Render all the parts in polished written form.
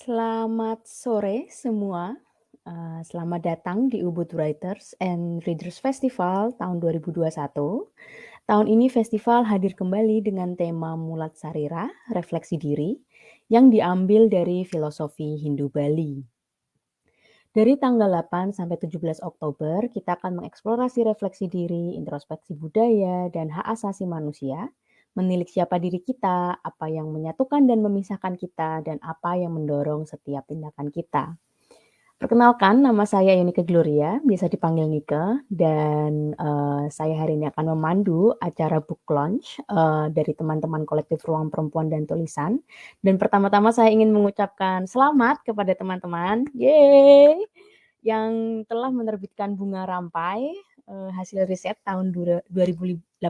Selamat sore semua, selamat datang di Ubud Writers and Readers Festival tahun 2021. Tahun ini festival hadir kembali dengan tema Mulat Sarira, Refleksi Diri, yang diambil dari filosofi Hindu Bali. Dari tanggal 8 sampai 17 Oktober, kita akan mengeksplorasi refleksi diri, introspeksi budaya, dan hak asasi manusia, menilik siapa diri kita, apa yang menyatukan dan memisahkan kita, dan apa yang mendorong setiap tindakan kita. Perkenalkan, nama saya Yunike Gloria, biasa dipanggil Nike, dan saya hari ini akan memandu acara book launch dari teman-teman kolektif Ruang Perempuan dan Tulisan. Dan pertama-tama saya ingin mengucapkan selamat kepada teman-teman, yeay, yang telah menerbitkan Bunga Rampai, hasil riset tahun 2018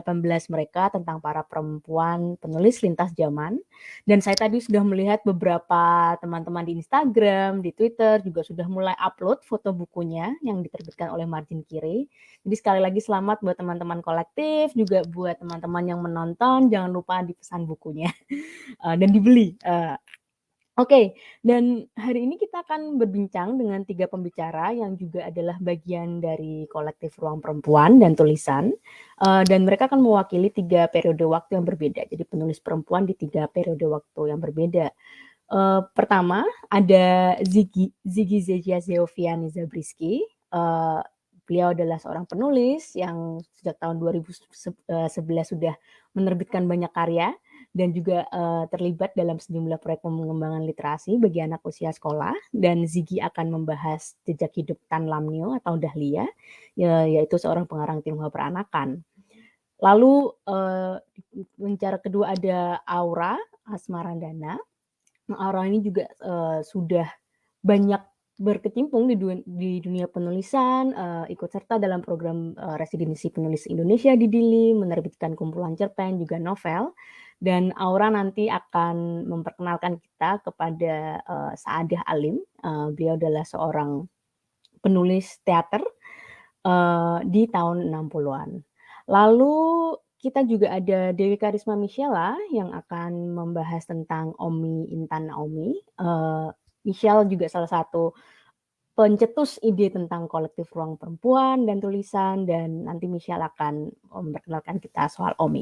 mereka tentang para perempuan penulis lintas zaman. Dan saya tadi sudah melihat beberapa teman-teman di Instagram, di Twitter juga sudah mulai upload foto bukunya yang diterbitkan oleh Margin Kiri. Jadi sekali lagi selamat buat teman-teman kolektif, juga buat teman-teman yang menonton, jangan lupa dipesan bukunya dan dibeli. Oke, dan hari ini kita akan berbincang dengan 3 pembicara yang juga adalah bagian dari kolektif Ruang Perempuan dan Tulisan, dan mereka akan mewakili 3 periode waktu yang berbeda. Jadi penulis perempuan di 3 periode waktu yang berbeda. Pertama ada Ziggy Zegiazeoviani Zabriskie. Beliau adalah seorang penulis yang sejak tahun 2011 sudah menerbitkan banyak karya dan juga terlibat dalam sejumlah proyek pengembangan literasi bagi anak usia sekolah. Dan Ziggy akan membahas jejak hidup Tan Lam Nio atau Dahlia, yaitu seorang pengarang Tionghoa peranakan. Lalu pembicara kedua ada Aura Asmarandana. Aura ini juga sudah banyak berkecimpung di dunia penulisan, ikut serta dalam program residensi penulis Indonesia di Dili, menerbitkan kumpulan cerpen juga novel. Dan Aura nanti akan memperkenalkan kita kepada Saadah Alim. Beliau adalah seorang penulis teater di tahun 60-an. Lalu kita juga ada Dewi Karisma Michela yang akan membahas tentang Omi Intan Naomi. Michelle juga salah satu pencetus ide tentang kolektif Ruang Perempuan dan Tulisan, dan nanti Michelle akan memperkenalkan kita soal Omi.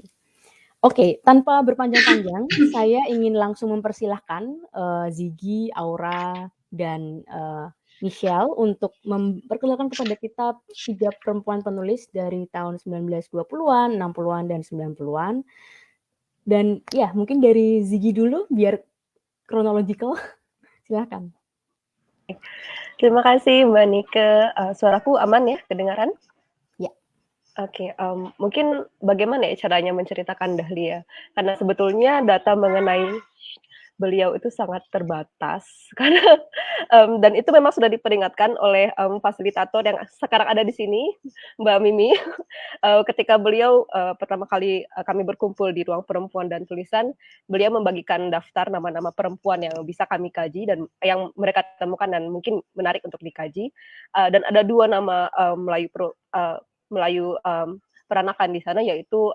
Oke, tanpa berpanjang-panjang, saya ingin langsung mempersilahkan Ziggy, Aura, dan Michelle untuk memperkenalkan kepada kita 3 perempuan penulis dari tahun 1920-an, 60-an, dan 90-an. Dan ya, mungkin dari Ziggy dulu biar chronological. Silakan. Terima kasih Mbak Nike. Suaraku aman ya, kedengaran? Ya. Oke, mungkin bagaimana ya caranya menceritakan Dahlia? Karena sebetulnya data mengenai beliau itu sangat terbatas karena dan itu memang sudah diperingatkan oleh fasilitator yang sekarang ada di sini, Mbak Mimi. Ketika beliau pertama kali kami berkumpul di Ruang Perempuan dan Tulisan, beliau membagikan daftar nama-nama perempuan yang bisa kami kaji dan yang mereka temukan dan mungkin menarik untuk dikaji. Dan ada 2 nama Melayu peranakan di sana, yaitu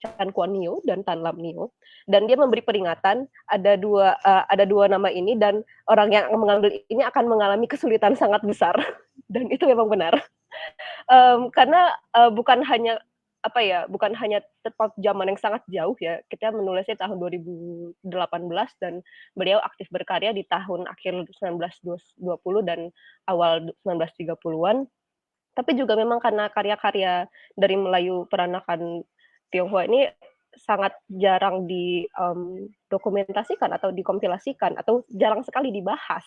Chan Kuan Nio dan Tan Lam Nio. Dan dia memberi peringatan ada dua nama ini, dan orang yang mengambil ini akan mengalami kesulitan sangat besar. Dan itu memang benar. Karena bukan hanya tepat zaman yang sangat jauh ya. Kita menulisnya tahun 2018 dan beliau aktif berkarya di tahun akhir 1920 dan awal 1930-an. Tapi juga memang karena karya-karya dari Melayu peranakan Tionghoa ini sangat jarang dokumentasikan atau dikompilasikan atau jarang sekali dibahas.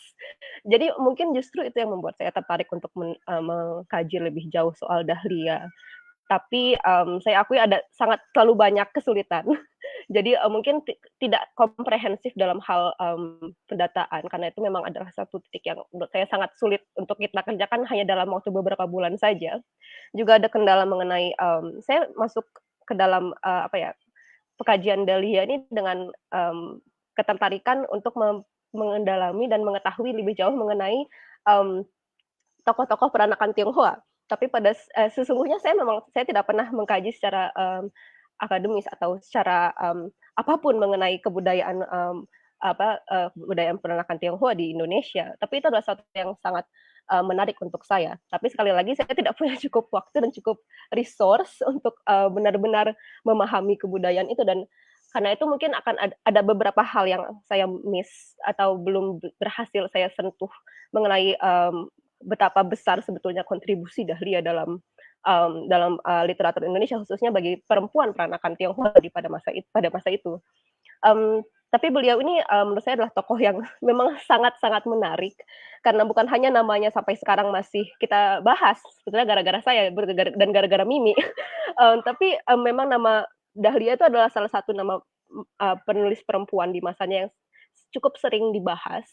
Jadi mungkin justru itu yang membuat saya tertarik untuk mengkaji lebih jauh soal Dahlia. Tapi saya akui sangat terlalu banyak kesulitan. Jadi mungkin tidak komprehensif dalam hal pendataan, karena itu memang adalah satu titik yang menurut saya sangat sulit untuk kita kerjakan hanya dalam waktu beberapa bulan saja. Juga ada kendala mengenai saya masuk ke dalam pekajian Dahlia ini dengan ketertarikan untuk mengendalami dan mengetahui lebih jauh mengenai tokoh-tokoh peranakan Tionghoa. Tapi pada sesungguhnya saya tidak pernah mengkaji secara akademis atau secara apapun mengenai kebudayaan kebudayaan peranakan Tionghoa di Indonesia. Tapi itu adalah sesuatu yang sangat menarik untuk saya. Tapi sekali lagi saya tidak punya cukup waktu dan cukup resource untuk benar-benar memahami kebudayaan itu, dan karena itu mungkin akan ada beberapa hal yang saya miss atau belum berhasil saya sentuh mengenai betapa besar sebetulnya kontribusi Dahlia dalam literatur Indonesia, khususnya bagi perempuan peranakan Tionghoa pada masa itu. Tapi beliau ini menurut saya adalah tokoh yang memang sangat-sangat menarik, karena bukan hanya namanya sampai sekarang masih kita bahas, sebetulnya gara-gara saya dan gara-gara Mimi. Tapi memang nama Dahlia itu adalah salah satu nama penulis perempuan di masanya yang cukup sering dibahas.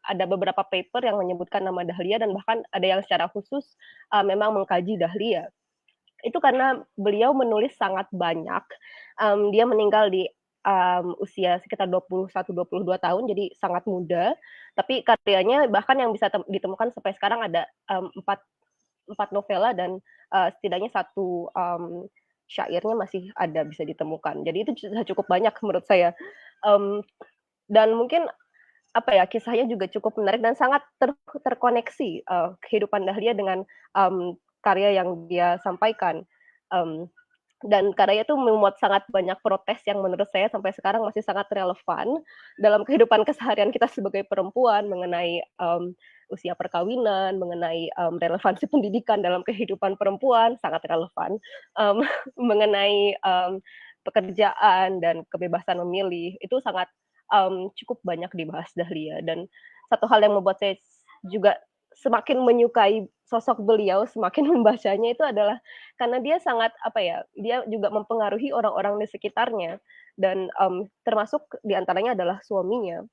Ada beberapa paper yang menyebutkan nama Dahlia, dan bahkan ada yang secara khusus memang mengkaji Dahlia. Itu karena beliau menulis sangat banyak. Dia meninggal di usia sekitar 21-22 tahun, jadi sangat muda. Tapi karyanya bahkan yang bisa ditemukan sampai sekarang ada 4 novela, dan setidaknya 1 syairnya masih ada bisa ditemukan. Jadi itu sudah cukup banyak menurut saya. Dan mungkin kisahnya juga cukup menarik dan sangat terkoneksi kehidupan Dahlia dengan karya yang dia sampaikan. Dan karya itu memuat sangat banyak protes yang menurut saya sampai sekarang masih sangat relevan dalam kehidupan keseharian kita sebagai perempuan, mengenai usia perkawinan, mengenai relevansi pendidikan dalam kehidupan perempuan, sangat relevan, mengenai pekerjaan dan kebebasan memilih, itu sangat cukup banyak dibahas Dahlia. Dan satu hal yang membuat saya juga semakin menyukai sosok beliau, semakin membacanya, itu adalah karena dia sangat dia juga mempengaruhi orang-orang di sekitarnya, dan termasuk diantaranya adalah suaminya,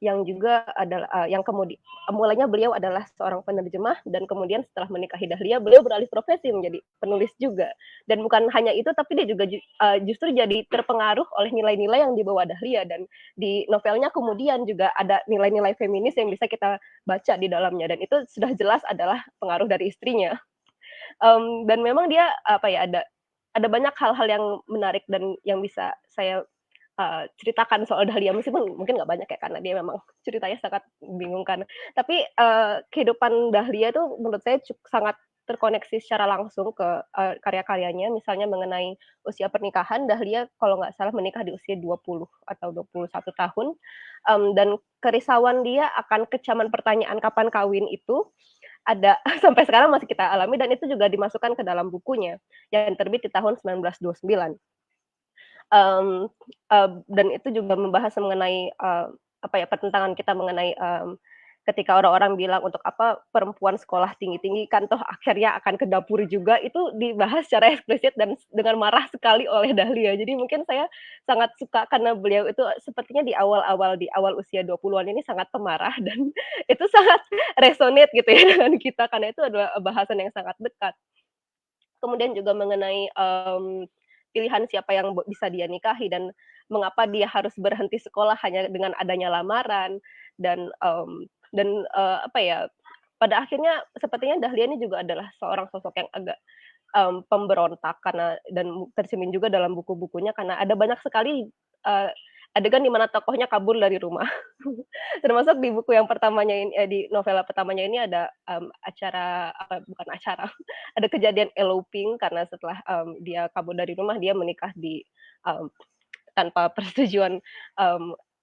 yang juga adalah yang kemudian mulanya beliau adalah seorang penerjemah, dan kemudian setelah menikahi Dahlia beliau beralih profesi menjadi penulis juga. Dan bukan hanya itu, tapi dia juga justru jadi terpengaruh oleh nilai-nilai yang dibawa Dahlia, dan di novelnya kemudian juga ada nilai-nilai feminis yang bisa kita baca di dalamnya, dan itu sudah jelas adalah pengaruh dari istrinya. Dan memang dia ada banyak hal-hal yang menarik dan yang bisa saya ceritakan soal Dahlia, meskipun mungkin nggak banyak ya, karena dia memang ceritanya sangat membingungkan. Tapi kehidupan Dahlia itu menurut saya sangat terkoneksi secara langsung ke karya-karyanya. Misalnya mengenai usia pernikahan, Dahlia kalau nggak salah menikah di usia 20 atau 21 tahun. Dan kerisauan dia akan kecaman pertanyaan kapan kawin itu ada sampai sekarang masih kita alami, dan itu juga dimasukkan ke dalam bukunya yang terbit di tahun 1929. Dan itu juga membahas mengenai pertentangan kita mengenai ketika orang-orang bilang untuk apa perempuan sekolah tinggi-tinggi kan toh akhirnya akan ke dapur juga, itu dibahas secara eksplisit dan dengan marah sekali oleh Dahlia. Jadi mungkin saya sangat suka karena beliau itu sepertinya di awal usia 20-an ini sangat pemarah, dan itu sangat resonate gitu ya dengan kita, karena itu adalah bahasan yang sangat dekat. Kemudian juga mengenai pilihan siapa yang bisa dia nikahi, dan mengapa dia harus berhenti sekolah hanya dengan adanya lamaran, dan pada akhirnya sepertinya Dahlia ini juga adalah seorang sosok yang agak pemberontak, karena dan tercermin juga dalam buku-bukunya, karena ada banyak sekali adegan di mana tokohnya kabur dari rumah. Termasuk di buku yang pertamanya ini, di novela pertamanya ini ada bukan acara, ada kejadian eloping, karena setelah dia kabur dari rumah, dia menikah tanpa persetujuan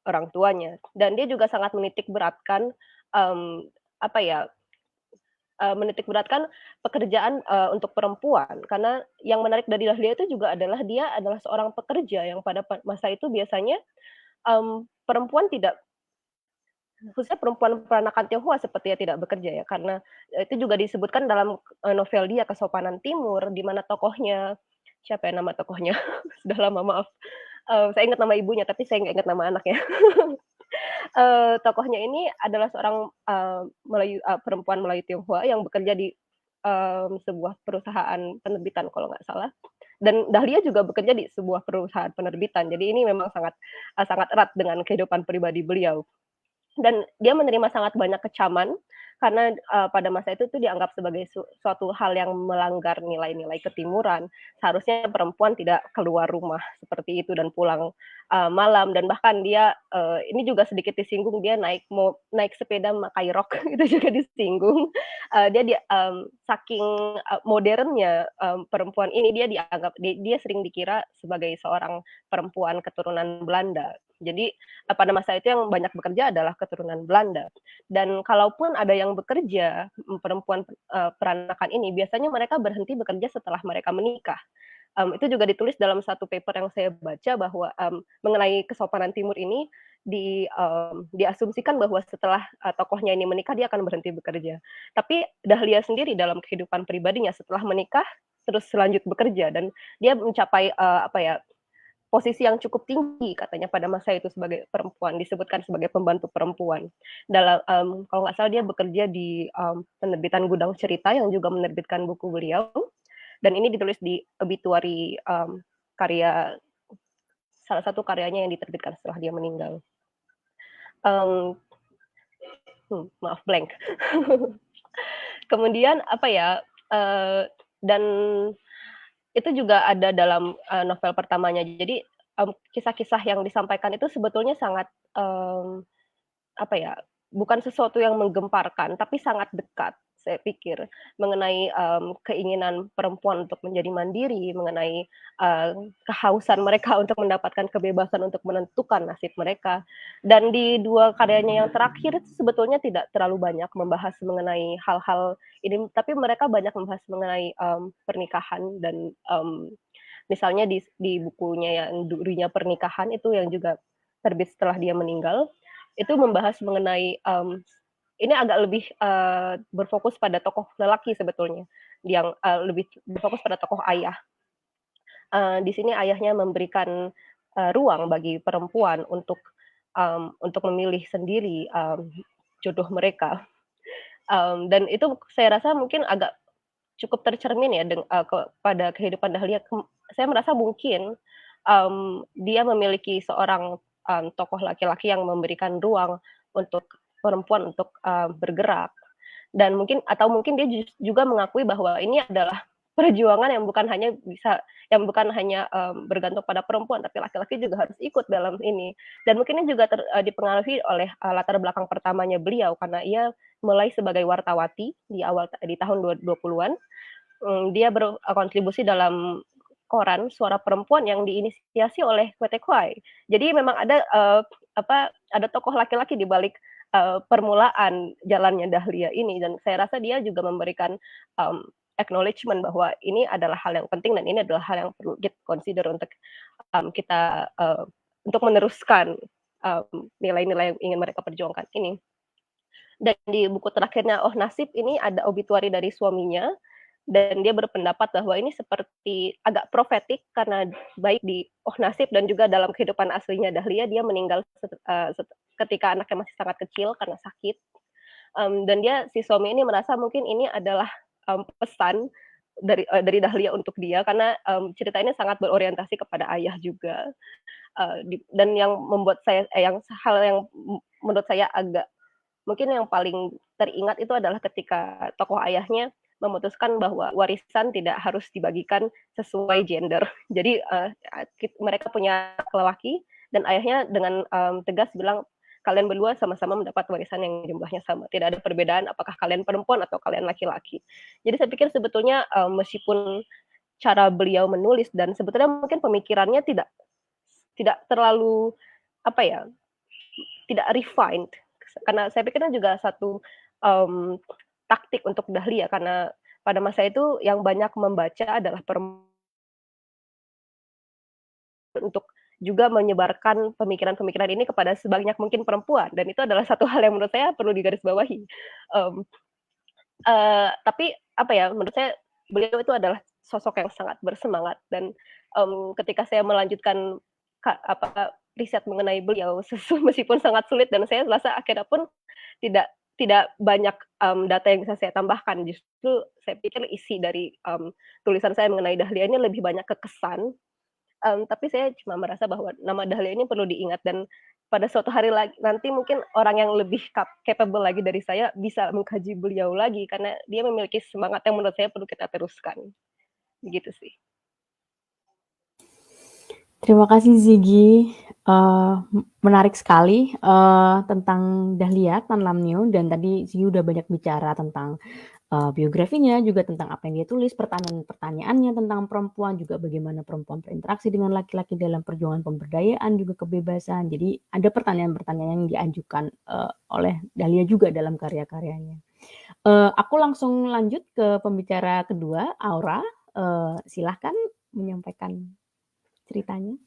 orang tuanya. Dan dia juga sangat menitik beratkan pekerjaan untuk perempuan, karena yang menarik dari Dahlia itu juga adalah dia adalah seorang pekerja yang pada masa itu biasanya perempuan tidak, khususnya perempuan peranakan Tionghoa, sepertinya tidak bekerja ya, karena itu juga disebutkan dalam novel dia Kesopanan Timur, di mana tokohnya, siapa ya nama tokohnya? Sudah lama, maaf. Saya ingat nama ibunya, tapi saya nggak ingat nama anaknya. Tokohnya ini adalah seorang perempuan Melayu Tionghoa yang bekerja di sebuah perusahaan penerbitan kalau nggak salah. Dan Dahlia juga bekerja di sebuah perusahaan penerbitan. Jadi ini memang sangat erat dengan kehidupan pribadi beliau. Dan dia menerima sangat banyak kecaman karena pada masa itu dianggap sebagai suatu hal yang melanggar nilai-nilai ketimuran. Seharusnya perempuan tidak keluar rumah seperti itu dan pulang malam, dan bahkan dia ini juga sedikit disinggung, dia naik sepeda memakai rok itu juga disinggung. Dia saking modernnya perempuan ini, dia dianggap dia sering dikira sebagai seorang perempuan keturunan Belanda. Jadi pada masa itu yang banyak bekerja adalah keturunan Belanda. Dan kalaupun ada yang bekerja, perempuan peranakan ini, biasanya mereka berhenti bekerja setelah mereka menikah. Itu juga ditulis dalam satu paper yang saya baca bahwa mengenai kesopanan Timur ini diasumsikan bahwa setelah tokohnya ini menikah dia akan berhenti bekerja. Tapi Dahlia sendiri dalam kehidupan pribadinya setelah menikah terus lanjut bekerja, dan dia mencapai posisi yang cukup tinggi katanya pada masa itu sebagai perempuan, disebutkan sebagai pembantu perempuan. Dalam kalau nggak salah dia bekerja di penerbitan Gudang Cerita yang juga menerbitkan buku beliau, dan ini ditulis di obituary karya salah satu karyanya yang diterbitkan setelah dia meninggal. Maaf blank. Kemudian dan itu juga ada dalam novel pertamanya. Jadi kisah-kisah yang disampaikan itu sebetulnya sangat bukan sesuatu yang menggemparkan, tapi sangat dekat. Saya pikir mengenai keinginan perempuan untuk menjadi mandiri, mengenai kehausan mereka untuk mendapatkan kebebasan untuk menentukan nasib mereka. Dan di dua karyanya yang terakhir sebetulnya tidak terlalu banyak membahas mengenai hal-hal ini, tapi mereka banyak membahas mengenai pernikahan dan misalnya di bukunya yang Durinya Pernikahan itu yang juga terbit setelah dia meninggal, itu membahas mengenai ini agak lebih berfokus pada tokoh lelaki sebetulnya, yang lebih berfokus pada tokoh ayah. Di sini ayahnya memberikan ruang bagi perempuan untuk memilih sendiri jodoh mereka. Dan itu saya rasa mungkin agak cukup tercermin ya pada kehidupan Dahlia. Saya merasa mungkin dia memiliki seorang tokoh laki-laki yang memberikan ruang untuk perempuan untuk bergerak, dan mungkin dia juga mengakui bahwa ini adalah perjuangan yang bukan hanya bergantung pada perempuan, tapi laki-laki juga harus ikut dalam ini. Dan mungkin ini juga dipengaruhi oleh latar belakang pertamanya beliau, karena ia mulai sebagai wartawati di tahun 20-an. Dia berkontribusi dalam koran Suara Perempuan yang diinisiasi oleh Kwetekwai. Jadi memang ada tokoh laki-laki di balik permulaan jalannya Dahlia ini, dan saya rasa dia juga memberikan acknowledgement bahwa ini adalah hal yang penting dan ini adalah hal yang perlu kita consider untuk kita untuk meneruskan nilai-nilai yang ingin mereka perjuangkan ini. Dan di buku terakhirnya Oh Nasib ini ada obituari dari suaminya, dan dia berpendapat bahwa ini seperti agak profetik karena baik di Oh Nasib dan juga dalam kehidupan aslinya Dahlia, dia meninggal ketika anaknya masih sangat kecil karena sakit. Dan si suami ini merasa mungkin ini adalah pesan dari Dahlia untuk dia, karena cerita ini sangat berorientasi kepada ayah juga. Dan yang membuat saya hal yang menurut saya agak mungkin yang paling teringat itu adalah ketika tokoh ayahnya memutuskan bahwa warisan tidak harus dibagikan sesuai gender. Jadi mereka punya lelaki, dan ayahnya dengan tegas bilang, kalian berdua sama-sama mendapat warisan yang jumlahnya sama. Tidak ada perbedaan apakah kalian perempuan atau kalian laki-laki. Jadi saya pikir sebetulnya meskipun cara beliau menulis dan sebetulnya mungkin pemikirannya tidak terlalu tidak refined, karena saya pikirnya juga satu taktik untuk Dahlia, karena pada masa itu yang banyak membaca adalah perempuan, untuk juga menyebarkan pemikiran-pemikiran ini kepada sebanyak mungkin perempuan, dan itu adalah satu hal yang menurut saya perlu digarisbawahi. Tapi menurut saya beliau itu adalah sosok yang sangat bersemangat, dan ketika saya melanjutkan riset mengenai beliau, meskipun sangat sulit dan saya rasa akhirnya pun tidak banyak data yang bisa saya tambahkan. Justru saya pikir isi dari tulisan saya mengenai Dahlia ini lebih banyak kekesan. Tapi saya cuma merasa bahwa nama Dahlia ini perlu diingat, dan pada suatu hari nanti mungkin orang yang lebih capable lagi dari saya bisa mengkaji beliau lagi, karena dia memiliki semangat yang menurut saya perlu kita teruskan. Begitu sih. Terima kasih Ziggy. Menarik sekali tentang Dahlia Tan Lam Nio, dan tadi Ziggy udah banyak bicara tentang biografinya, juga tentang apa yang dia tulis, pertanyaan-pertanyaannya tentang perempuan, juga bagaimana perempuan berinteraksi dengan laki-laki dalam perjuangan pemberdayaan, juga kebebasan. Jadi ada pertanyaan-pertanyaan yang diajukan oleh Dahlia juga dalam karya-karyanya. Aku langsung lanjut ke pembicara kedua, Aura. Silahkan menyampaikan ceritanya.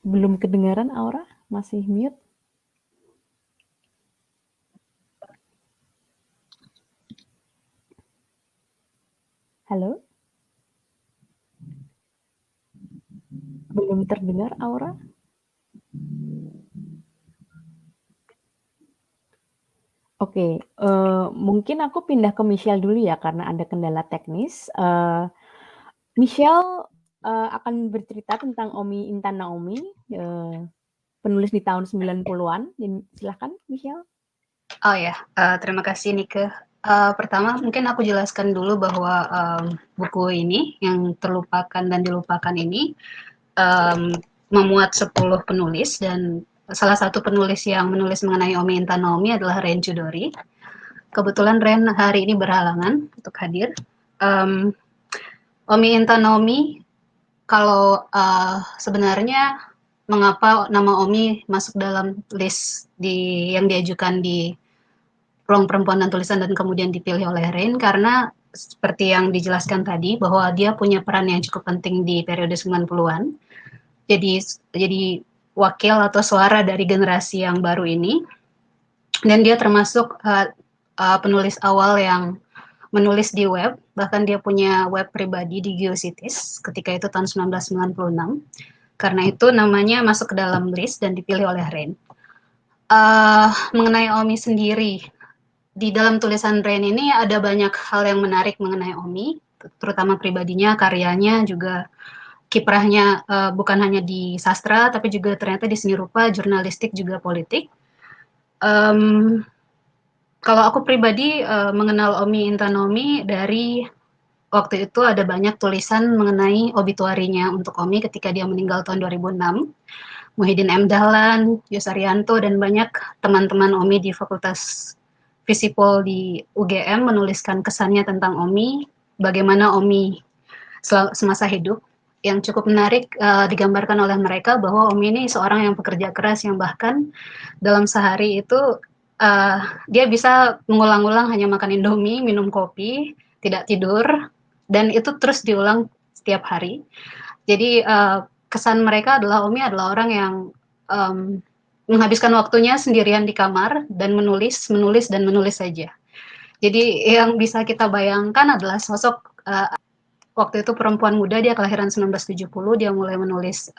Belum kedengaran Aura? Masih mute? Halo? Belum terdengar Aura? Oke, mungkin aku pindah ke Michelle dulu ya karena ada kendala teknis. Michelle akan bercerita tentang Omi Intan Naomi, penulis di tahun 90-an. Silahkan Michelle. Oh ya, terima kasih Nike. Pertama mungkin aku jelaskan dulu bahwa buku ini yang terlupakan dan dilupakan ini memuat 10 penulis, dan salah satu penulis yang menulis mengenai Omi Intan Naomi adalah Ren Chudori. Kebetulan Ren hari ini berhalangan untuk hadir. Omi Intan Naomi, kalau sebenarnya mengapa nama Omi masuk dalam list yang diajukan di Ruang Perempuan dan Tulisan dan kemudian dipilih oleh Ren, karena seperti yang dijelaskan tadi bahwa dia punya peran yang cukup penting di periode 90-an. Jadi wakil atau suara dari generasi yang baru ini, dan dia termasuk penulis awal yang menulis di web, bahkan dia punya web pribadi di Geocities ketika itu tahun 1996. Karena itu namanya masuk ke dalam list dan dipilih oleh Ren. Mengenai Omi sendiri, di dalam tulisan Ren ini ada banyak hal yang menarik mengenai Omi, terutama pribadinya, karyanya, juga kiprahnya bukan hanya di sastra, tapi juga ternyata di seni rupa, jurnalistik, juga politik. Kalau aku pribadi mengenal Omi Intan Naomi dari waktu itu ada banyak tulisan mengenai obituarinya untuk Omi ketika dia meninggal tahun 2006. Muhyiddin M. Dahlan, Yusarianto, dan banyak teman-teman Omi di Fakultas Visipol di UGM menuliskan kesannya tentang Omi, bagaimana Omi semasa hidup. Yang cukup menarik digambarkan oleh mereka bahwa Omi ini seorang yang pekerja keras, yang bahkan dalam sehari itu dia bisa mengulang-ulang hanya makan Indomie, minum kopi, tidak tidur, dan itu terus diulang setiap hari. Jadi kesan mereka adalah Omi adalah orang yang menghabiskan waktunya sendirian di kamar dan menulis saja. Jadi yang bisa kita bayangkan adalah sosok waktu itu perempuan muda, dia kelahiran 1970, dia mulai menulis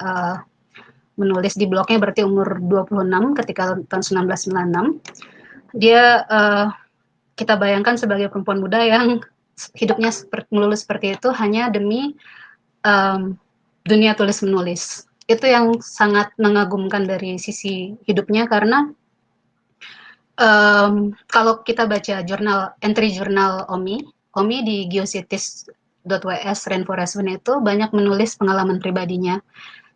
di blognya berarti umur 26 ketika tahun 1996. Dia kita bayangkan sebagai perempuan muda yang hidupnya melulu seperti itu hanya demi dunia tulis menulis. Itu yang sangat mengagumkan dari sisi hidupnya, karena kalau kita baca entry jurnal Omi di geocities.ws Rainforest Wind itu banyak menulis pengalaman pribadinya.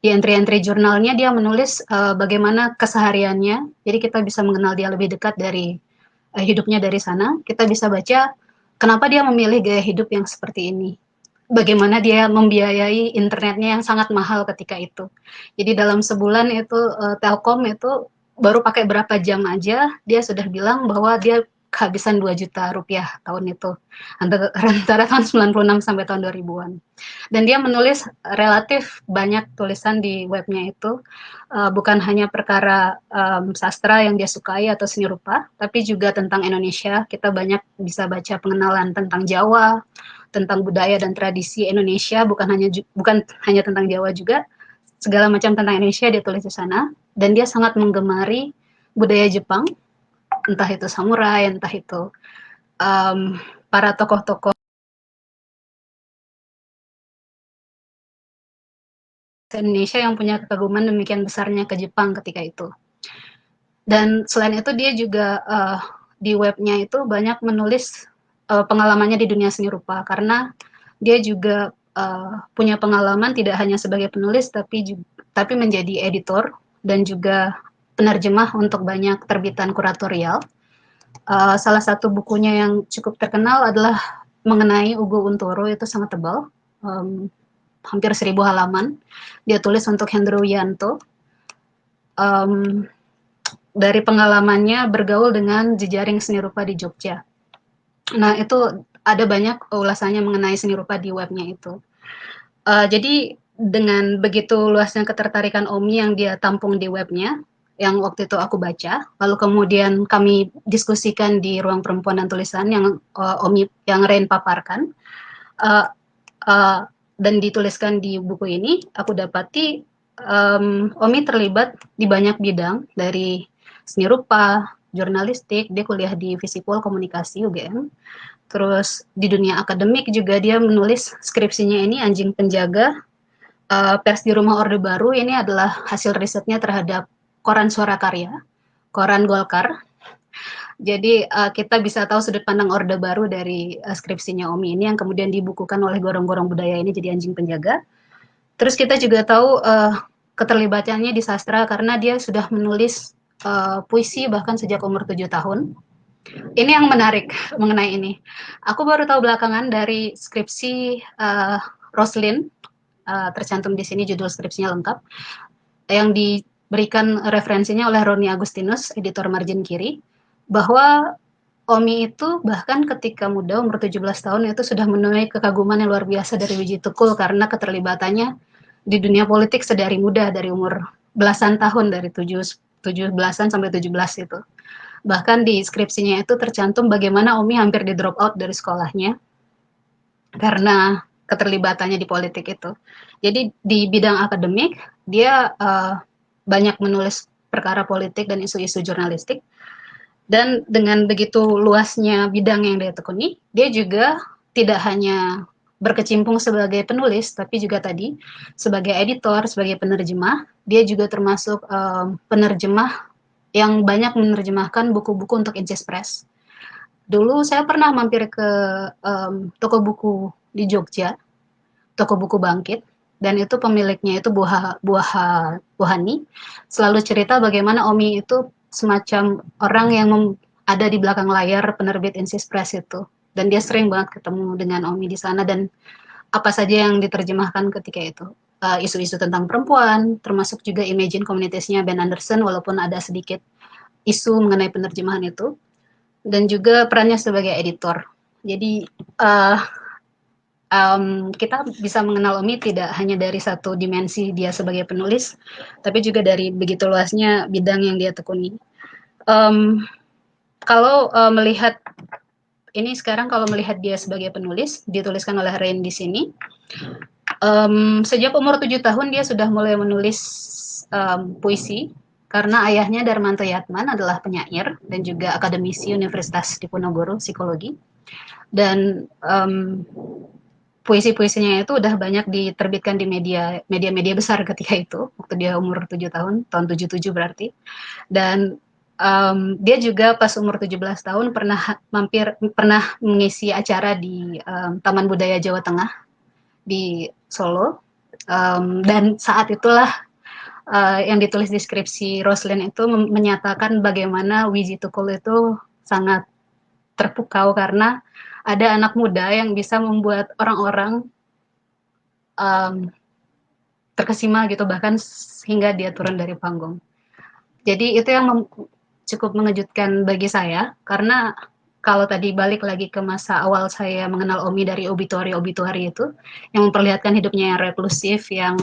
Di entry-entry jurnalnya dia menulis bagaimana kesehariannya, jadi kita bisa mengenal dia lebih dekat dari hidupnya dari sana. Kita bisa baca kenapa dia memilih gaya hidup yang seperti ini, bagaimana dia membiayai internetnya yang sangat mahal ketika itu. Jadi dalam sebulan itu Telkom itu baru pakai berapa jam aja, dia sudah bilang bahwa dia kehabisan 2 juta rupiah tahun itu, antara tahun 96 sampai tahun 2000-an. Dan dia menulis relatif banyak tulisan di webnya itu, bukan hanya perkara sastra yang dia sukai atau seni rupa, tapi juga tentang Indonesia. Kita banyak bisa baca pengenalan tentang Jawa, tentang budaya dan tradisi Indonesia, bukan hanya tentang Jawa juga, segala macam tentang Indonesia dia tulis di sana. Dan dia sangat menggemari budaya Jepang, entah itu samurai, entah itu para tokoh-tokoh Indonesia yang punya kekaguman demikian besarnya ke Jepang ketika itu. Dan selain itu dia juga di webnya itu banyak menulis pengalamannya di dunia seni rupa, karena dia juga punya pengalaman tidak hanya sebagai penulis tapi menjadi editor dan juga penerjemah untuk banyak terbitan kuratorial. Salah satu bukunya yang cukup terkenal adalah mengenai Ugo Untoro, itu sangat tebal, hampir 1000 halaman. Dia tulis untuk Hendro Wiyanto. Dari pengalamannya bergaul dengan jejaring seni rupa di Jogja. Nah, itu ada banyak ulasannya mengenai seni rupa di webnya itu. Jadi dengan begitu luasnya ketertarikan Omi yang dia tampung di webnya, yang waktu itu aku baca, lalu kemudian kami diskusikan di ruang perempuan dan tulisan yang Omi yang Rain paparkan, dan dituliskan di buku ini, aku dapati Omi terlibat di banyak bidang, dari seni rupa, jurnalistik, dia kuliah di Visipol Komunikasi UGM. Terus di dunia akademik juga dia menulis skripsinya ini Anjing Penjaga, Pers di Rumah Orde Baru. Ini adalah hasil risetnya terhadap koran Suara Karya, koran Golkar. Jadi kita bisa tahu sudut pandang Orde Baru dari skripsinya Omi ini yang kemudian dibukukan oleh Gorong-Gorong Budaya ini jadi Anjing Penjaga. Terus kita juga tahu keterlibatannya di sastra karena dia sudah menulis puisi bahkan sejak umur 7 tahun. Ini yang menarik mengenai ini. Aku baru tahu belakangan dari skripsi Roslyn, tercantum di sini judul skripsinya lengkap, yang diberikan referensinya oleh Roni Agustinus, editor margin kiri, bahwa Omi itu bahkan ketika muda, umur 17 tahun, itu sudah menemui kekaguman yang luar biasa dari Wiji Tukul karena keterlibatannya di dunia politik sedari muda, dari umur belasan tahun, dari 17-an sampai 17 itu. Bahkan di skripsinya itu tercantum bagaimana Omi hampir di drop out dari sekolahnya karena keterlibatannya di politik itu. Jadi di bidang akademik, dia banyak menulis perkara politik dan isu-isu jurnalistik. Dan dengan begitu luasnya bidang yang dia tekuni, dia juga tidak hanya berkecimpung sebagai penulis, tapi juga tadi sebagai editor, sebagai penerjemah. Dia juga termasuk penerjemah yang banyak menerjemahkan buku-buku untuk Incis Press. Dulu saya pernah mampir ke toko buku di Jogja, toko buku Bangkit, dan itu pemiliknya itu Buhani, selalu cerita bagaimana Omi itu semacam orang yang ada di belakang layar penerbit Incis Press itu, dan dia sering banget ketemu dengan Omi di sana, dan apa saja yang diterjemahkan ketika itu. Isu-isu tentang perempuan, termasuk juga Imagine Communities-nya Ben Anderson, walaupun ada sedikit isu mengenai penerjemahan itu, dan juga perannya sebagai editor. Jadi kita bisa mengenal Omi tidak hanya dari satu dimensi dia sebagai penulis, tapi juga dari begitu luasnya bidang yang dia tekuni. Kalau melihat ini sekarang, kalau melihat dia sebagai penulis, dituliskan oleh Rain di sini. Sejak umur 7 tahun dia sudah mulai menulis puisi, karena ayahnya Darmanto Yatman adalah penyair dan juga akademisi Universitas Diponegoro Psikologi. Dan puisi-puisinya itu udah banyak diterbitkan di media besar ketika itu, waktu dia umur 7 tahun, tahun 77 berarti. Dan dia juga pas umur 17 tahun pernah mengisi acara di Taman Budaya Jawa Tengah di Solo, dan saat itulah yang ditulis di skripsi Roslyn itu menyatakan bagaimana Wiji Tukul itu sangat terpukau karena ada anak muda yang bisa membuat orang-orang terkesima gitu, bahkan hingga dia turun dari panggung. Jadi itu yang cukup mengejutkan bagi saya, karena kalau tadi balik lagi ke masa awal saya mengenal Omi dari obituari itu, yang memperlihatkan hidupnya yang reklusif, yang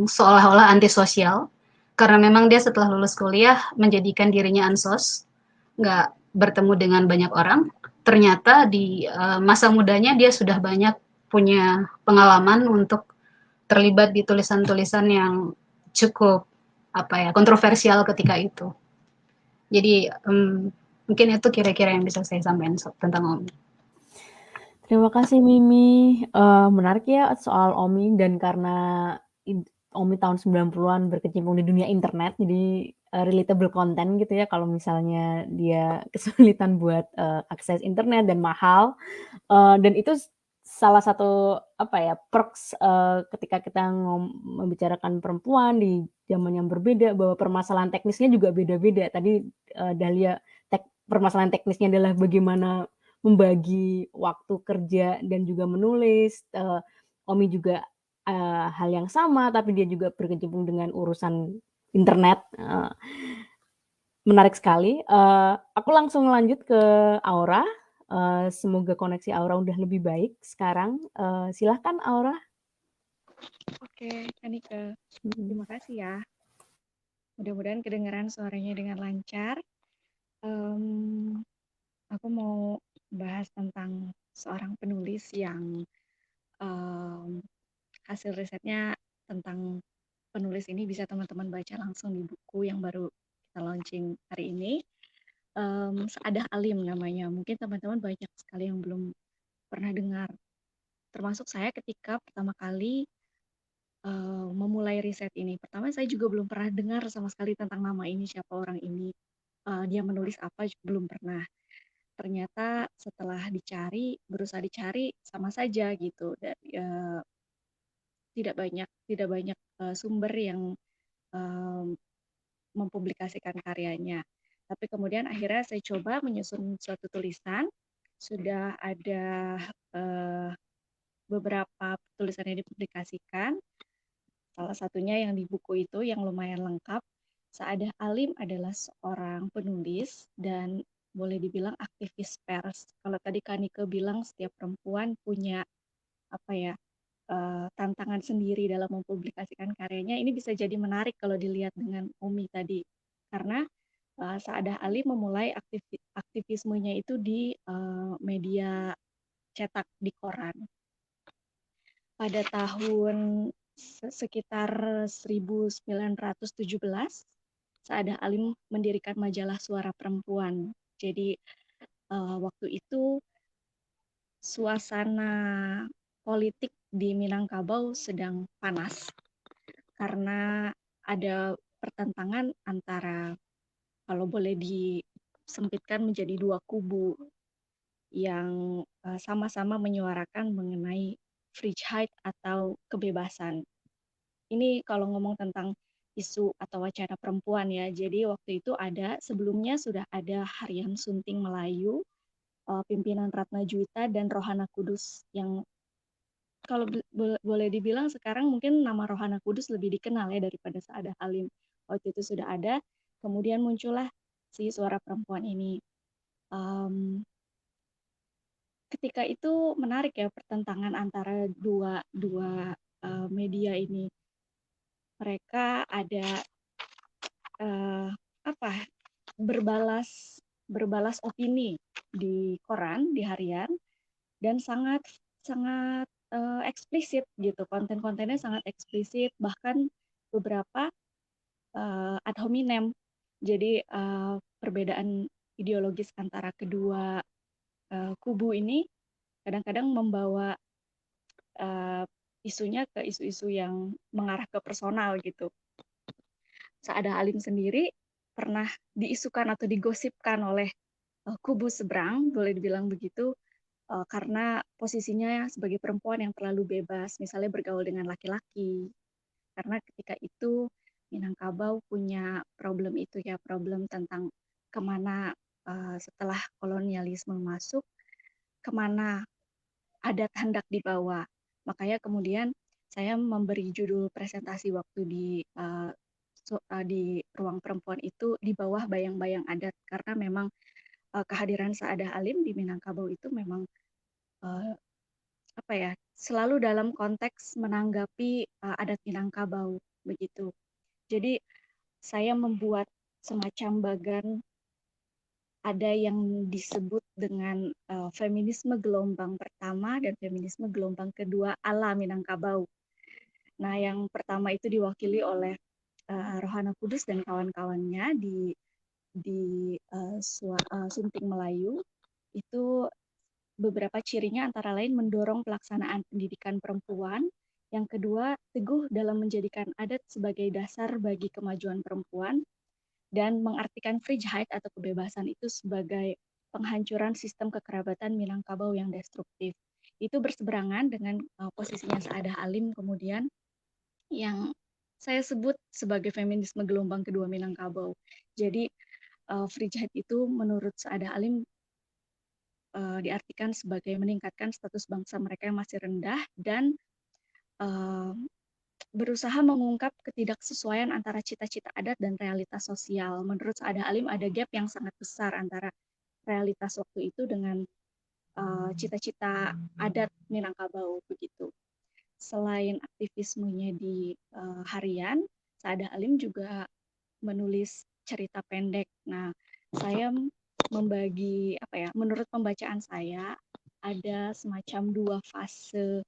seolah-olah antisosial, karena memang dia setelah lulus kuliah menjadikan dirinya ansos, nggak bertemu dengan banyak orang. Ternyata di masa mudanya dia sudah banyak punya pengalaman untuk terlibat di tulisan-tulisan yang cukup kontroversial ketika itu. Jadi mungkin itu kira-kira yang bisa saya sampaikan tentang Omi. Terima kasih Mimi, menarik ya soal Omi, dan karena Omi tahun 90-an berkecimpung di dunia internet, jadi relatable content gitu ya kalau misalnya dia kesulitan buat akses internet dan mahal. Dan itu salah satu apa ya perks ketika kita membicarakan perempuan di zaman yang berbeda, bahwa permasalahan teknisnya juga beda-beda. Tadi Dahlia permasalahan teknisnya adalah bagaimana membagi waktu kerja dan juga menulis. Omi juga hal yang sama, tapi dia juga berkecimpung dengan urusan internet. Menarik sekali. Aku langsung lanjut ke Aura. Semoga koneksi Aura udah lebih baik sekarang. Silahkan Aura. Oke, Anika. Terima kasih ya. Mudah-mudahan kedengaran suaranya dengan lancar. Aku mau bahas tentang seorang penulis yang hasil risetnya tentang penulis ini bisa teman-teman baca langsung di buku yang baru kita launching hari ini. Saadah Alim namanya. Mungkin teman-teman banyak sekali yang belum pernah dengar. Termasuk saya ketika pertama kali memulai riset ini. Pertama saya juga belum pernah dengar sama sekali tentang nama ini, siapa orang ini, dia menulis apa belum pernah. Ternyata setelah berusaha dicari sama saja gitu, dan tidak banyak sumber yang mempublikasikan karyanya. Tapi kemudian akhirnya saya coba menyusun suatu tulisan, sudah ada beberapa tulisan yang dipublikasikan. Salah satunya yang di buku itu yang lumayan lengkap. Saadah Alim adalah seorang penulis dan boleh dibilang aktivis pers. Kalau tadi Kanike bilang setiap perempuan punya apa ya tantangan sendiri dalam mempublikasikan karyanya, ini bisa jadi menarik kalau dilihat dengan Umi tadi. Karena Saadah Alim memulai aktivismenya itu di media cetak di koran. Pada tahun sekitar 1917, Saadah Alim mendirikan majalah Suara Perempuan. Jadi waktu itu suasana politik di Minangkabau sedang panas karena ada pertentangan antara, kalau boleh disempitkan menjadi dua kubu yang sama-sama menyuarakan mengenai Freiheit atau kebebasan. Ini kalau ngomong tentang isu atau wacana perempuan ya. Jadi waktu itu sebelumnya sudah ada Harian Sunting Melayu, pimpinan Ratna Juwita dan Rohana Kudus, yang kalau boleh dibilang sekarang mungkin nama Rohana Kudus lebih dikenal ya daripada Saadah Alim. Waktu itu sudah ada, kemudian muncullah si Suara Perempuan ini. Ketika itu menarik ya pertentangan antara dua media ini. Mereka ada berbalas opini di koran, di harian, dan sangat eksplisit gitu, konten-kontennya sangat eksplisit, bahkan beberapa ad hominem. Jadi perbedaan ideologis antara kedua kubu ini kadang-kadang membawa isunya ke isu-isu yang mengarah ke personal gitu. Saadah Alim sendiri pernah diisukan atau digosipkan oleh kubu seberang, boleh dibilang begitu, karena posisinya sebagai perempuan yang terlalu bebas, misalnya bergaul dengan laki-laki. Karena ketika itu Minangkabau punya problem itu ya, problem tentang kemana setelah kolonialisme masuk, kemana adat hendak dibawa. Makanya kemudian saya memberi judul presentasi waktu di ruang perempuan itu di bawah bayang-bayang adat, karena memang kehadiran Saadah Alim di Minangkabau itu memang selalu dalam konteks menanggapi adat Minangkabau begitu. Jadi saya membuat semacam bagan, ada yang disebut dengan feminisme gelombang pertama dan feminisme gelombang kedua ala Minangkabau. Nah, yang pertama itu diwakili oleh Rohana Kudus dan kawan-kawannya di Sunting Melayu. Itu beberapa cirinya antara lain mendorong pelaksanaan pendidikan perempuan Yang kedua, teguh dalam menjadikan adat sebagai dasar bagi kemajuan perempuan dan mengartikan Vrijheid atau kebebasan itu sebagai penghancuran sistem kekerabatan Minangkabau yang destruktif. Itu berseberangan dengan posisinya Saadah Alim kemudian yang saya sebut sebagai feminisme gelombang kedua Minangkabau. Jadi Vrijheid itu menurut Saadah Alim diartikan sebagai meningkatkan status bangsa mereka yang masih rendah dan berusaha mengungkap ketidaksesuaian antara cita-cita adat dan realitas sosial. Menurut Saadah Alim ada gap yang sangat besar antara realitas waktu itu dengan cita-cita adat Minangkabau begitu. Selain aktivismenya di harian, Saadah Alim juga menulis cerita pendek. Nah, saya membagi menurut pembacaan saya ada semacam 2 fase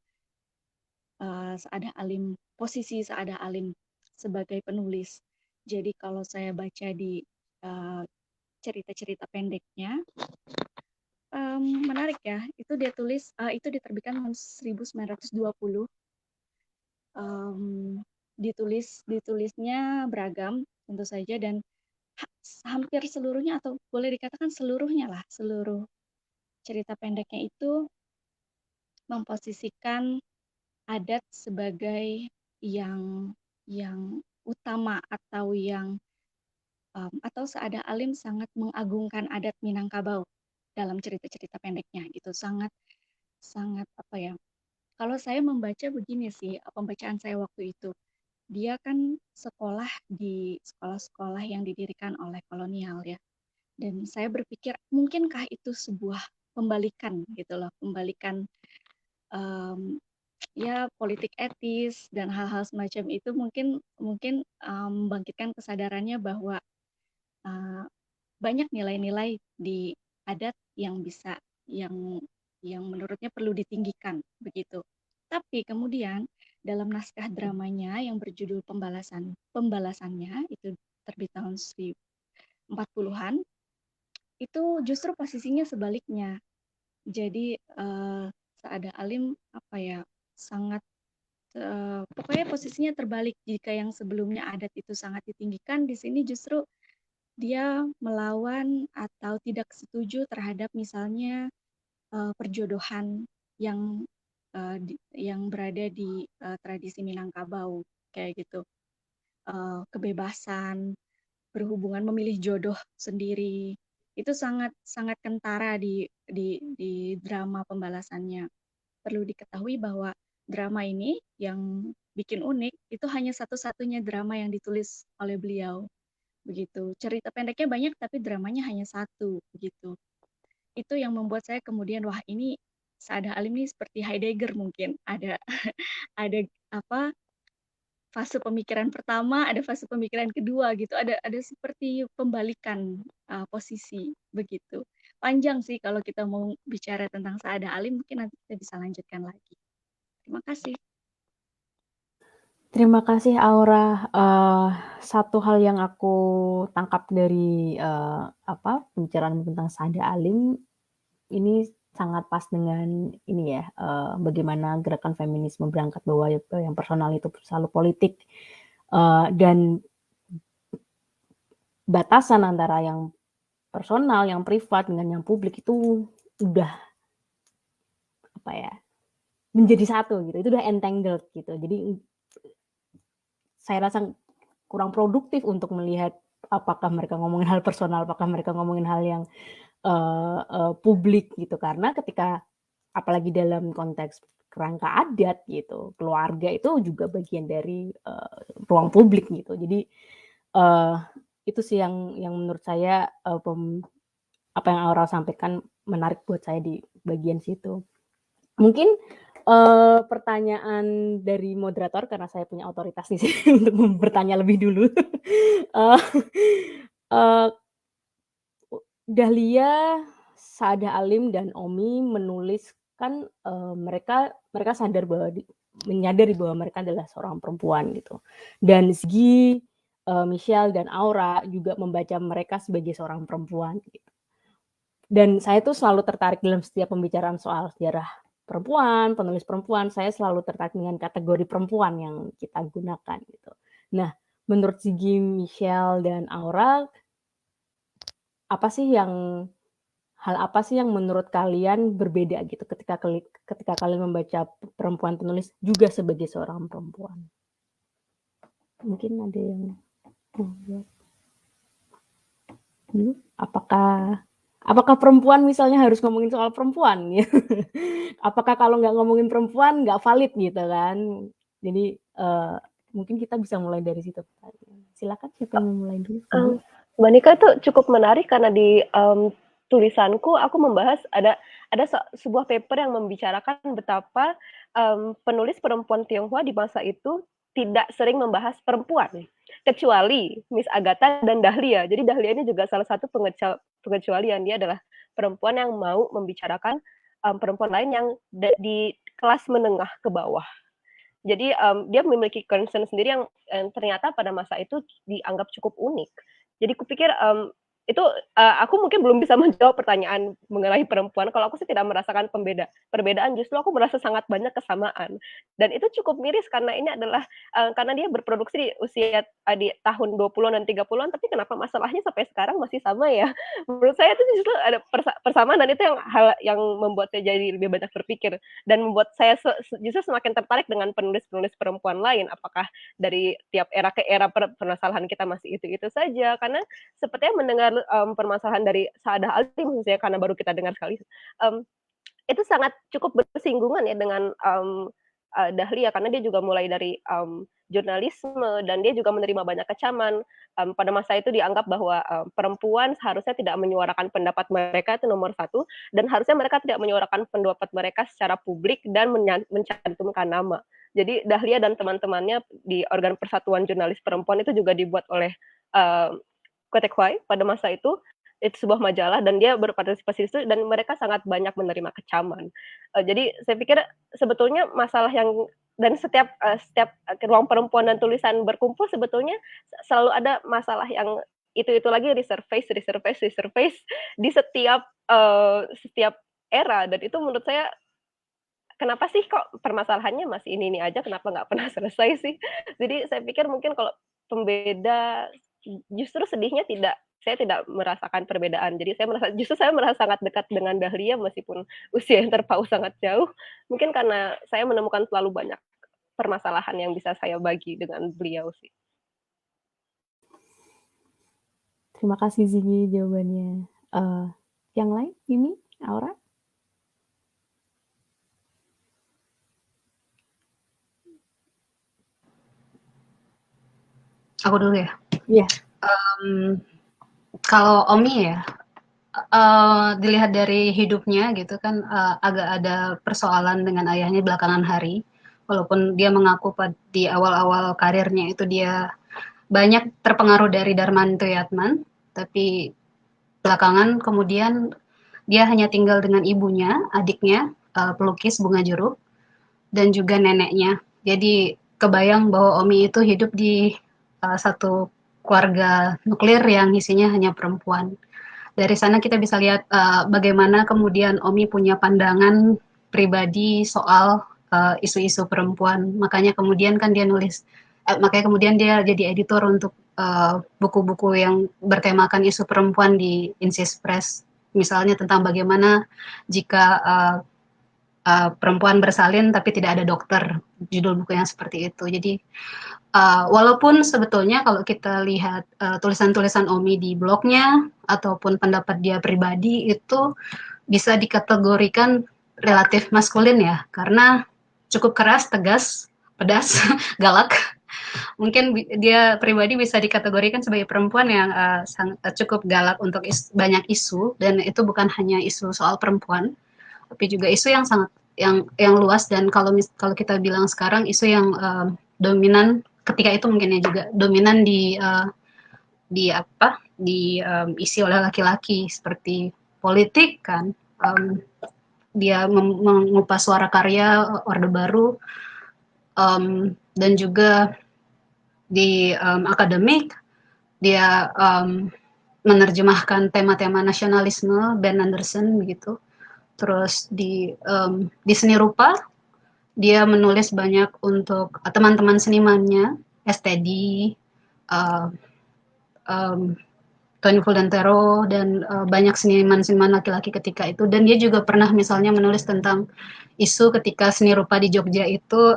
Saadah Alim, posisi Saadah Alim sebagai penulis. Jadi kalau saya baca di cerita-cerita pendeknya, menarik ya. Itu dia tulis, itu diterbitkan tahun 1920. Ditulisnya beragam tentu saja dan hampir seluruhnya atau boleh dikatakan seluruhnya lah, seluruh cerita pendeknya itu memposisikan adat sebagai yang utama atau atau Saadah Alim sangat mengagungkan adat Minangkabau dalam cerita-cerita pendeknya gitu. Sangat kalau saya membaca begini sih, pembacaan saya waktu itu. Dia kan sekolah di sekolah-sekolah yang didirikan oleh kolonial ya. Dan saya berpikir mungkinkah itu sebuah pembalikan gitu loh, pembalikan ya politik etis dan hal-hal semacam itu mungkin membangkitkan kesadarannya bahwa banyak nilai-nilai di adat yang bisa yang menurutnya perlu ditinggikan begitu. Tapi kemudian dalam naskah dramanya yang berjudul Pembalasannya itu terbit tahun 40-an itu justru posisinya sebaliknya. Jadi Saadah Alim sangat pokoknya posisinya terbalik. Jika yang sebelumnya adat itu sangat ditinggikan, di sini justru dia melawan atau tidak setuju terhadap misalnya perjodohan yang berada di tradisi Minangkabau kayak gitu, kebebasan berhubungan memilih jodoh sendiri itu sangat sangat kentara di drama Pembalasannya. Perlu diketahui bahwa drama ini yang bikin unik itu hanya satu-satunya drama yang ditulis oleh beliau begitu. Cerita pendeknya banyak tapi dramanya hanya satu begitu. Itu yang membuat saya kemudian wah ini Saadah Alim ini seperti Heidegger mungkin ada fase pemikiran pertama, ada fase pemikiran kedua gitu. Ada seperti pembalikan posisi begitu. Panjang sih kalau kita mau bicara tentang Saadah Alim, mungkin nanti kita bisa lanjutkan lagi. Terima kasih. Terima kasih Aura. Satu hal yang aku tangkap dari pembicaraan tentang Saadah Alim ini sangat pas dengan ini ya, bagaimana gerakan feminisme berangkat bahwa yang personal itu selalu politik, dan batasan antara yang personal, yang privat dengan yang publik itu udah menjadi satu gitu. Itu udah entangled gitu. Jadi saya rasa kurang produktif untuk melihat apakah mereka ngomongin hal personal, apakah mereka ngomongin hal yang publik gitu. Karena ketika apalagi dalam konteks kerangka adat gitu, keluarga itu juga bagian dari ruang publik gitu. Jadi itu sih yang menurut saya apa yang Aura sampaikan menarik buat saya di bagian situ. Mungkin pertanyaan dari moderator karena saya punya otoritas di sini untuk bertanya lebih dulu. Dahlia, Saadah Alim dan Omi menuliskan mereka sadar bahwa menyadari bahwa mereka adalah seorang perempuan gitu. Dan Ziggy, Michelle dan Aura juga membaca mereka sebagai seorang perempuan gitu. Dan saya tuh selalu tertarik dalam setiap pembicaraan soal sejarah perempuan, penulis perempuan, saya selalu tertarik dengan kategori perempuan yang kita gunakan gitu. Nah, menurut Ziggy, Michelle, dan Aura, hal apa sih yang menurut kalian berbeda gitu ketika kalian membaca perempuan penulis juga sebagai seorang perempuan? Mungkin ada yang apakah perempuan misalnya harus ngomongin soal perempuan gitu? Apakah kalau nggak ngomongin perempuan nggak valid gitu kan? Jadi mungkin kita bisa mulai dari situ. Silakan siapa yang mau mulai dulu? Mbak Nika itu cukup menarik karena di tulisanku aku membahas ada sebuah paper yang membicarakan betapa penulis perempuan Tionghoa di masa itu tidak sering membahas perempuan, kecuali Miss Agatha dan Dahlia. Jadi Dahlia ini juga salah satu pengecualian. Dia adalah perempuan yang mau membicarakan perempuan lain yang di kelas menengah ke bawah. Jadi dia memiliki concern sendiri yang ternyata pada masa itu dianggap cukup unik. Jadi kupikir itu aku mungkin belum bisa menjawab pertanyaan mengenai perempuan. Kalau aku sih tidak merasakan perbedaan, justru aku merasa sangat banyak kesamaan. Dan itu cukup miris karena ini adalah karena dia berproduksi di usia di tahun 20-an dan 30-an, tapi kenapa masalahnya sampai sekarang masih sama ya? Menurut saya itu justru ada persamaan, dan itu hal yang membuat saya jadi lebih banyak berpikir dan membuat saya justru semakin tertarik dengan penulis-penulis perempuan lain. Apakah dari tiap era ke era permasalahan kita masih itu-itu saja? Karena sepertinya mendengar permasalahan dari Saadah Ali khususnya karena baru kita dengar sekali, itu sangat cukup bersinggungan ya dengan Dahlia, karena dia juga mulai dari jurnalisme dan dia juga menerima banyak kecaman. Pada masa itu dianggap bahwa perempuan seharusnya tidak menyuarakan pendapat mereka, itu nomor satu, dan harusnya mereka tidak menyuarakan pendapat mereka secara publik dan mencantumkan nama. Jadi Dahlia dan teman-temannya di organ Persatuan Jurnalis Perempuan itu juga dibuat oleh Kotekwai pada masa itu sebuah majalah, dan dia berpartisipasi di situ dan mereka sangat banyak menerima kecaman. Jadi saya pikir sebetulnya masalah yang dan setiap ruang perempuan dan tulisan berkumpul sebetulnya selalu ada masalah yang itu lagi resurface di setiap era, dan itu menurut saya kenapa sih kok permasalahannya masih ini aja, kenapa nggak pernah selesai sih? Jadi saya pikir mungkin kalau pembeda, justru sedihnya saya tidak merasakan perbedaan. Jadi saya merasa sangat dekat dengan Dahlia meskipun usia yang terpaut sangat jauh. Mungkin karena saya menemukan terlalu banyak permasalahan yang bisa saya bagi dengan beliau sih. Terima kasih Ziggy jawabannya. Yang lain, Yumi, Aura? Aku dulu ya. Iya. Kalau Omi ya, dilihat dari hidupnya gitu kan, agak ada persoalan dengan ayahnya belakangan hari. Walaupun dia mengaku di awal-awal karirnya itu dia banyak terpengaruh dari Darman Tuyatman, tapi belakangan kemudian dia hanya tinggal dengan ibunya, adiknya, pelukis Bunga Jeruk, dan juga neneknya. Jadi kebayang bahwa Omi itu hidup di satu keluarga nuklir yang isinya hanya perempuan. Dari sana kita bisa lihat bagaimana kemudian Omi punya pandangan pribadi soal isu-isu perempuan. Makanya kemudian kan dia makanya kemudian dia jadi editor untuk buku-buku yang bertemakan isu perempuan di Insis Press. Misalnya tentang bagaimana jika perempuan bersalin tapi tidak ada dokter, judul buku yang seperti itu. Jadi walaupun sebetulnya kalau kita lihat tulisan-tulisan Omi di blognya ataupun pendapat dia pribadi itu bisa dikategorikan relatif maskulin ya, karena cukup keras, tegas, pedas, galak. Mungkin dia pribadi bisa dikategorikan sebagai perempuan yang cukup galak untuk banyak isu, dan itu bukan hanya isu soal perempuan, tapi juga isu yang sangat yang luas, dan kalau kita bilang sekarang isu yang dominan ketika itu mungkin ya juga dominan diisi oleh laki-laki seperti politik kan, dia mengupas suara karya Orde Baru, dan juga di akademik dia menerjemahkan tema-tema nasionalisme Ben Anderson begitu. Terus di seni rupa dia menulis banyak untuk teman-teman senimannya, Estedi, uh, um, Tony Fulantero, dan banyak seniman-seniman laki-laki ketika itu. Dan dia juga pernah misalnya menulis tentang isu ketika seni rupa di Jogja itu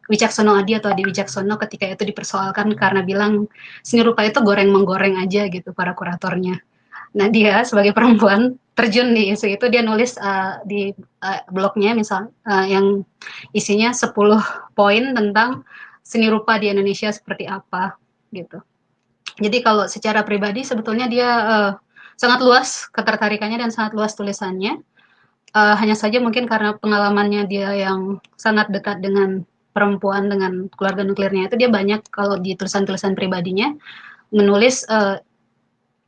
Wicaksono Adi atau Adi Wicaksono ketika itu dipersoalkan karena bilang seni rupa itu goreng-menggoreng aja gitu para kuratornya. Nah dia sebagai perempuan terjun di isu itu, dia nulis di blognya misal yang isinya 10 poin tentang seni rupa di Indonesia seperti apa gitu. Jadi kalau secara pribadi sebetulnya dia sangat luas ketertarikannya dan sangat luas tulisannya. Hanya saja mungkin karena pengalamannya dia yang sangat dekat dengan perempuan, dengan keluarga nuklirnya itu, dia banyak kalau di tulisan-tulisan pribadinya menulis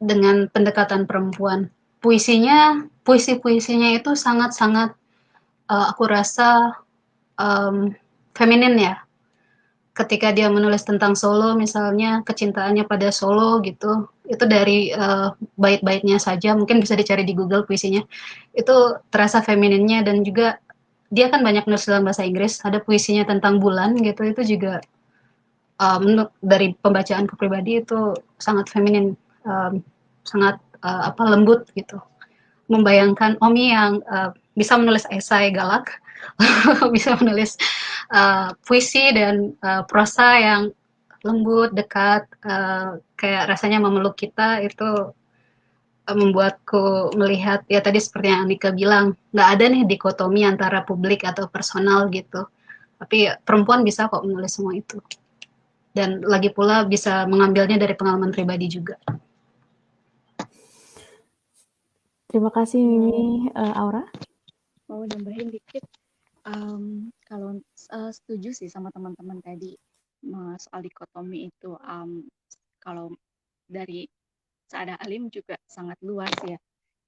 dengan pendekatan perempuan. Puisi-puisinya itu sangat-sangat aku rasa feminin ya. Ketika dia menulis tentang Solo misalnya, kecintaannya pada Solo gitu, itu dari bait-baitnya saja, mungkin bisa dicari di Google puisinya, itu terasa femininnya. Dan juga dia kan banyak nulis dalam bahasa Inggris, ada puisinya tentang bulan gitu, itu juga dari pembacaanku pribadi itu sangat feminin, sangat lembut gitu. Membayangkan Omi yang bisa menulis esai galak, bisa menulis puisi dan prosa yang lembut, dekat, kayak rasanya memeluk kita, itu membuatku melihat ya tadi seperti yang Andika bilang, nggak ada nih dikotomi antara publik atau personal gitu. Tapi perempuan bisa kok menulis semua itu. Dan lagi pula bisa mengambilnya dari pengalaman pribadi juga. Terima kasih Mimi. Aura? Mau nambahin dikit, kalau setuju sih sama teman-teman tadi soal dikotomi itu. Kalau dari Saada Halim juga sangat luas ya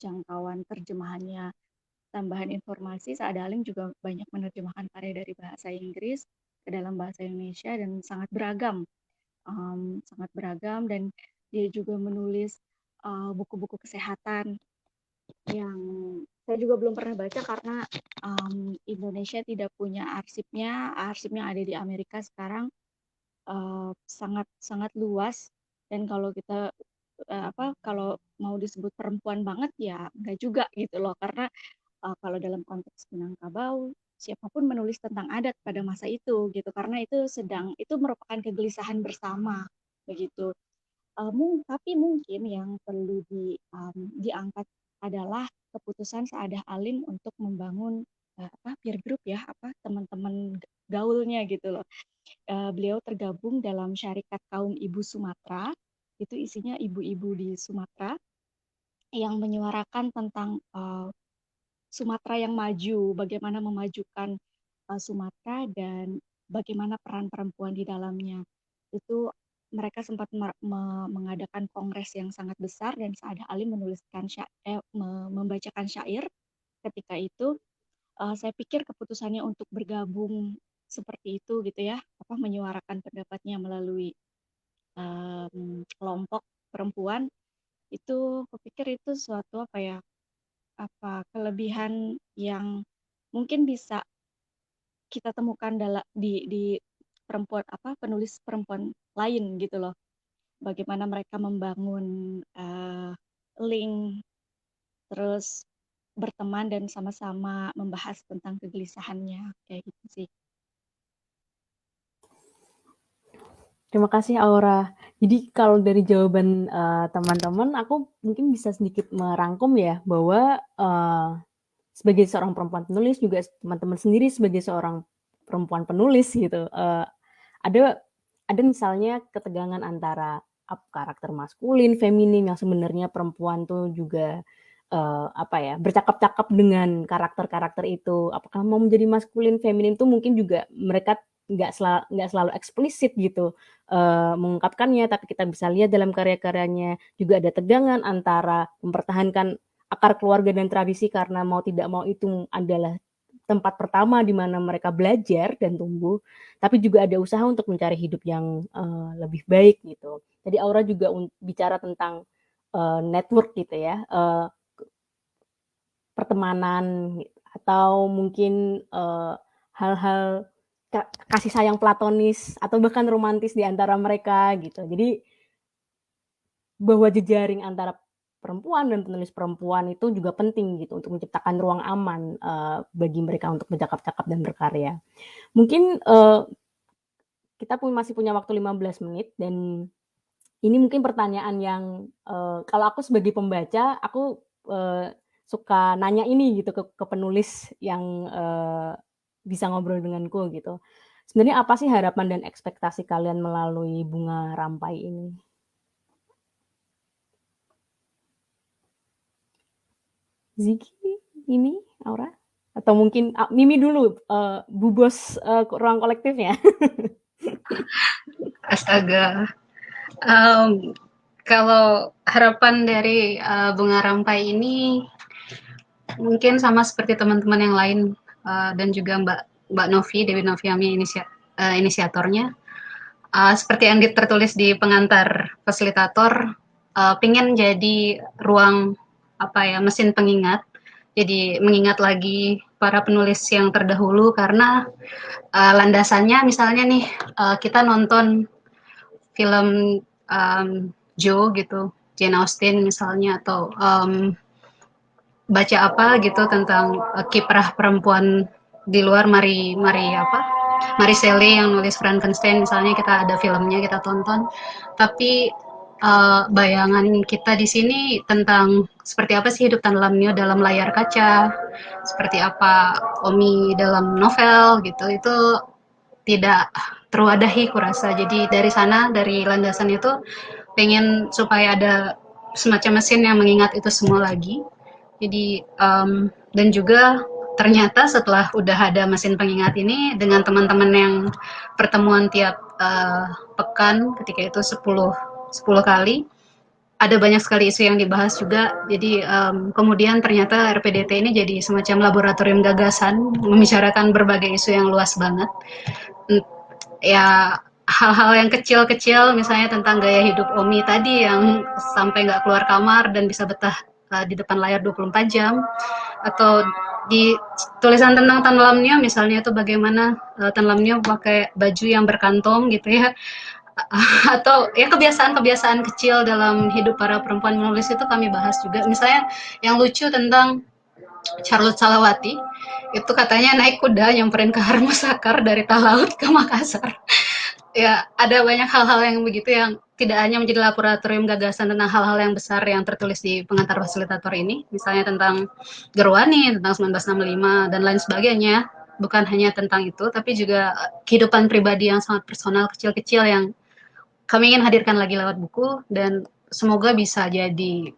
jangkauan terjemahannya. Tambahan informasi, Saada Halim juga banyak menerjemahkan karya dari bahasa Inggris ke dalam bahasa Indonesia dan sangat beragam, dan dia juga menulis buku-buku kesehatan yang saya juga belum pernah baca karena Indonesia tidak punya arsipnya ada di Amerika sekarang, sangat sangat luas. Dan kalau kita kalau mau disebut perempuan banget ya enggak juga gitu loh, karena kalau dalam konteks Minangkabau siapapun menulis tentang adat pada masa itu gitu, karena itu merupakan kegelisahan bersama begitu. Tapi mungkin yang perlu diangkat adalah keputusan Saada Halim untuk membangun peer group ya, teman-teman gaulnya gitu loh. Beliau tergabung dalam Syarikat Kaum Ibu Sumatera, itu isinya ibu-ibu di Sumatera yang menyuarakan tentang Sumatera yang maju, bagaimana memajukan Sumatera dan bagaimana peran perempuan di dalamnya. Itu mereka sempat mengadakan kongres yang sangat besar dan Saada Halim membacakan syair ketika itu. Saya pikir keputusannya untuk bergabung seperti itu gitu ya, menyuarakan pendapatnya melalui kelompok perempuan, itu kupikir itu suatu kelebihan yang mungkin bisa kita temukan di perempuan penulis perempuan lain gitu loh. Bagaimana mereka membangun link, terus berteman dan sama-sama membahas tentang kegelisahannya kayak gitu sih. Terima kasih Aura. Jadi kalau dari jawaban teman-teman, aku mungkin bisa sedikit merangkum ya bahwa sebagai seorang perempuan penulis, juga teman-teman sendiri sebagai seorang perempuan penulis gitu, ada misalnya ketegangan antara karakter maskulin, feminim, yang sebenarnya perempuan tuh juga bercakap-cakap dengan karakter-karakter itu. Apakah mau menjadi maskulin, feminin tuh mungkin juga mereka nggak selalu eksplisit gitu mengungkapkannya, tapi kita bisa lihat dalam karya-karyanya juga ada tegangan antara mempertahankan akar keluarga dan tradisi karena mau tidak mau itu adalah tempat pertama di mana mereka belajar dan tumbuh, tapi juga ada usaha untuk mencari hidup yang lebih baik gitu. Jadi Aura juga bicara tentang network gitu ya, pertemanan atau mungkin hal-hal kasih sayang platonis atau bahkan romantis di antara mereka gitu. Jadi bahwa jejaring antara perempuan dan penulis perempuan itu juga penting gitu untuk menciptakan ruang aman bagi mereka untuk bercakap-cakap dan berkarya. Mungkin kita masih punya waktu 15 menit dan ini mungkin pertanyaan yang kalau aku sebagai pembaca aku suka nanya ini gitu ke penulis yang bisa ngobrol denganku gitu. Sebenarnya apa sih harapan dan ekspektasi kalian melalui Bunga Rampai ini? Ziggy, ini Aura? Atau mungkin Mimi dulu, Bu Bos ruang kolektifnya. Astaga. Kalau harapan dari Bunga Rampai ini mungkin sama seperti teman-teman yang lain dan juga Mbak Novi, Dewi Noviami inisiatornya. Seperti yang tertulis di pengantar fasilitator, pingin jadi ruang mesin pengingat. Jadi mengingat lagi para penulis yang terdahulu karena landasannya misalnya nih kita nonton film Joe gitu, Jane Austen misalnya atau baca apa gitu tentang kiprah perempuan di luar Mary Shelley yang nulis Frankenstein misalnya, kita ada filmnya kita tonton, tapi bayangan kita di sini tentang seperti apa sih hidup Tan Lam Nio dalam layar kaca, seperti apa Omi dalam novel gitu, itu tidak terwadahi kurasa. Jadi dari sana, dari landasan itu pengen supaya ada semacam mesin yang mengingat itu semua lagi. Jadi dan juga ternyata setelah udah ada mesin pengingat ini dengan teman-teman yang pertemuan tiap pekan ketika itu 10 kali ada banyak sekali isu yang dibahas juga. Jadi kemudian ternyata RPDT ini jadi semacam laboratorium gagasan membicarakan berbagai isu yang luas banget. Ya hal-hal yang kecil-kecil misalnya tentang gaya hidup Omi tadi yang sampai nggak keluar kamar dan bisa betah di depan layar 24 jam, atau di tulisan tentang Tan Lam Nio misalnya itu bagaimana Tan Lam Nio pakai baju yang berkantong gitu ya, atau ya kebiasaan-kebiasaan kecil dalam hidup para perempuan menulis itu kami bahas juga. Misalnya yang lucu tentang Charlotte Salawati, itu katanya naik kuda nyamperin ke Harmasakar dari Talaut ke Makassar. Ya, ada banyak hal-hal yang begitu yang tidak hanya menjadi laboratorium gagasan tentang hal-hal yang besar yang tertulis di pengantar fasilitator ini, misalnya tentang Gerwani, tentang 1965, dan lain sebagainya. Bukan hanya tentang itu, tapi juga kehidupan pribadi yang sangat personal, kecil-kecil yang kami ingin hadirkan lagi lewat buku, dan semoga bisa jadi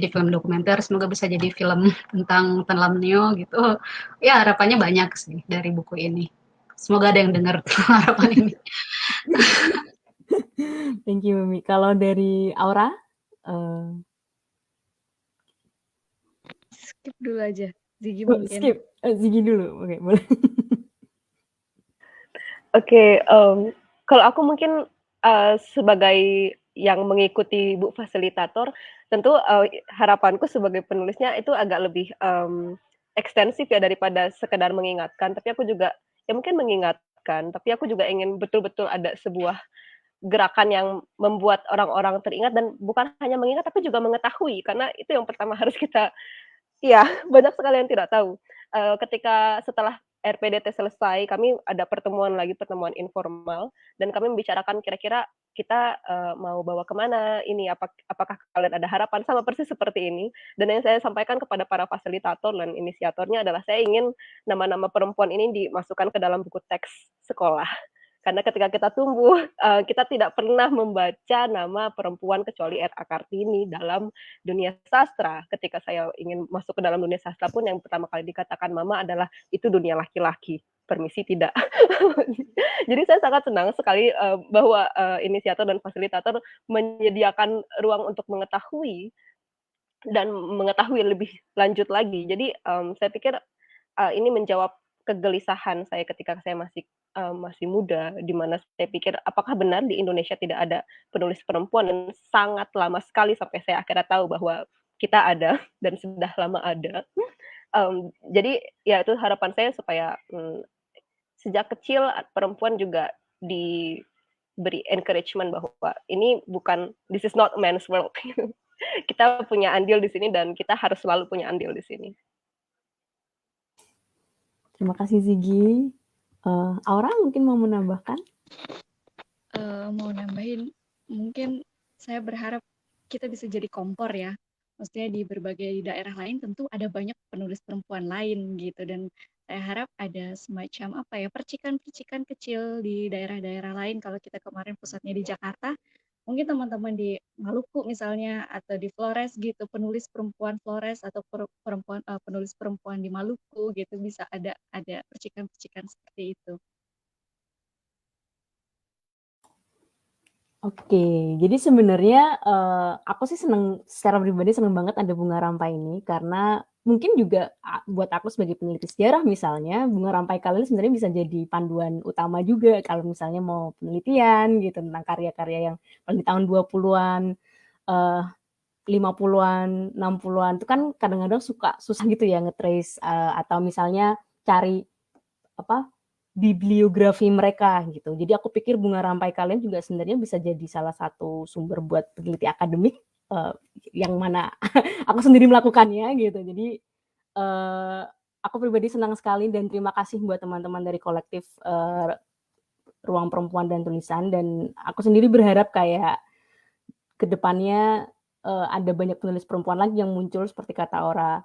film dokumenter, semoga bisa jadi film tentang Tan Lam Nio gitu. Ya harapannya banyak sih dari buku ini. Semoga ada yang dengar harapan ini. Thank you, Mimi. Kalau dari Aura? Skip dulu aja, Ziggy mungkin. Skip, Ziggy dulu, oke boleh. Oke, kalau aku mungkin sebagai yang mengikuti Bu Fasilitator, tentu harapanku sebagai penulisnya itu agak lebih ekstensif ya daripada sekedar mengingatkan. Tapi aku juga ya mungkin mengingatkan, tapi aku juga ingin betul-betul ada sebuah gerakan yang membuat orang-orang teringat dan bukan hanya mengingat tapi juga mengetahui, karena itu yang pertama harus kita banyak sekali yang tidak tahu. Ketika setelah RPDT selesai, kami ada pertemuan informal, dan kami membicarakan kira-kira kita mau bawa kemana ini, apakah kalian ada harapan, sama persis seperti ini. Dan yang saya sampaikan kepada para fasilitator dan inisiatornya adalah saya ingin nama-nama perempuan ini dimasukkan ke dalam buku teks sekolah. Karena ketika kita tumbuh, kita tidak pernah membaca nama perempuan kecuali R.A. Kartini dalam dunia sastra. Ketika saya ingin masuk ke dalam dunia sastra pun yang pertama kali dikatakan mama adalah itu dunia laki-laki. Permisi tidak. Jadi saya sangat senang sekali bahwa inisiator dan fasilitator menyediakan ruang untuk mengetahui dan mengetahui lebih lanjut lagi. Jadi saya pikir ini menjawab kegelisahan saya ketika saya masih muda, di mana saya pikir apakah benar di Indonesia tidak ada penulis perempuan, dan sangat lama sekali sampai saya akhirnya tahu bahwa kita ada dan sudah lama ada. Jadi ya itu harapan saya supaya sejak kecil perempuan juga diberi encouragement bahwa ini bukan, this is not a man's world. Kita punya andil di sini dan kita harus selalu punya andil di sini. Terima kasih Ziggy. Aura mungkin mau menambahkan? Mau nambahin, mungkin saya berharap kita bisa jadi kompor ya. Maksudnya di berbagai daerah lain tentu ada banyak penulis perempuan lain gitu, dan saya harap ada semacam apa ya, percikan-percikan kecil di daerah-daerah lain. Kalau kita kemarin pusatnya di Jakarta, mungkin teman-teman di Maluku misalnya atau di Flores gitu, penulis perempuan Flores atau penulis perempuan di Maluku gitu, bisa ada percikan-percikan seperti itu. Oke, jadi sebenarnya aku sih secara pribadi seneng banget ada Bunga Rampai ini, karena mungkin juga buat aku sebagai peneliti sejarah misalnya, Bunga Rampai kali ini sebenarnya bisa jadi panduan utama juga kalau misalnya mau penelitian gitu tentang karya-karya yang di tahun 20-an, 50-an, 60-an itu kan kadang-kadang suka susah gitu ya nge-trace atau misalnya cari bibliografi mereka gitu. Jadi aku pikir Bunga Rampai kalian juga sebenarnya bisa jadi salah satu sumber buat peneliti akademik yang mana aku sendiri melakukannya gitu. Jadi aku pribadi senang sekali dan terima kasih buat teman-teman dari kolektif Ruang Perempuan dan Tulisan, dan aku sendiri berharap kayak kedepannya ada banyak penulis perempuan lagi yang muncul seperti kata Aura,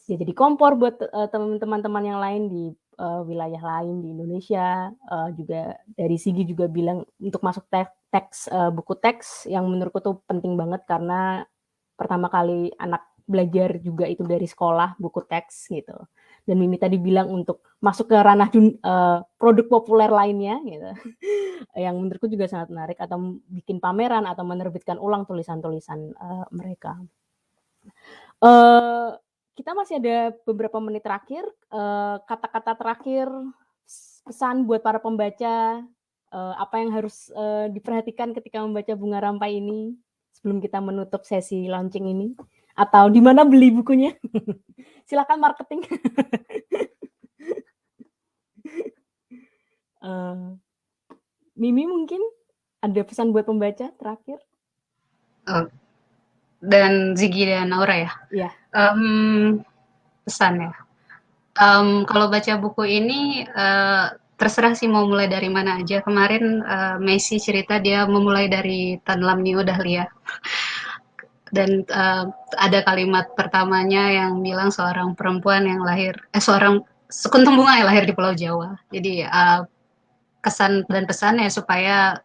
ya jadi kompor buat teman-teman yang lain di wilayah lain di Indonesia. Juga dari Sigi juga bilang untuk masuk teks buku teks yang menurutku tuh penting banget, karena pertama kali anak belajar juga itu dari sekolah buku teks gitu. Dan Mimi tadi bilang untuk masuk ke ranah produk populer lainnya gitu, yang menurutku juga sangat menarik, atau bikin pameran atau menerbitkan ulang tulisan-tulisan mereka. Kita masih ada beberapa menit terakhir, kata-kata terakhir, pesan buat para pembaca, apa yang harus diperhatikan ketika membaca Bunga Rampai ini sebelum kita menutup sesi launching ini, atau di mana beli bukunya? Silakan marketing. Mimi mungkin ada pesan buat pembaca terakhir? Dan Ziggy dan Aura ya? Iya. Pesan ya. Kalau baca buku ini terserah sih mau mulai dari mana aja. Kemarin Messi cerita dia memulai dari Tanlam Nio Dahlia. Dan ada kalimat pertamanya yang bilang seorang perempuan yang seorang sekuntum bunga yang lahir di Pulau Jawa. Jadi kesan dan pesannya supaya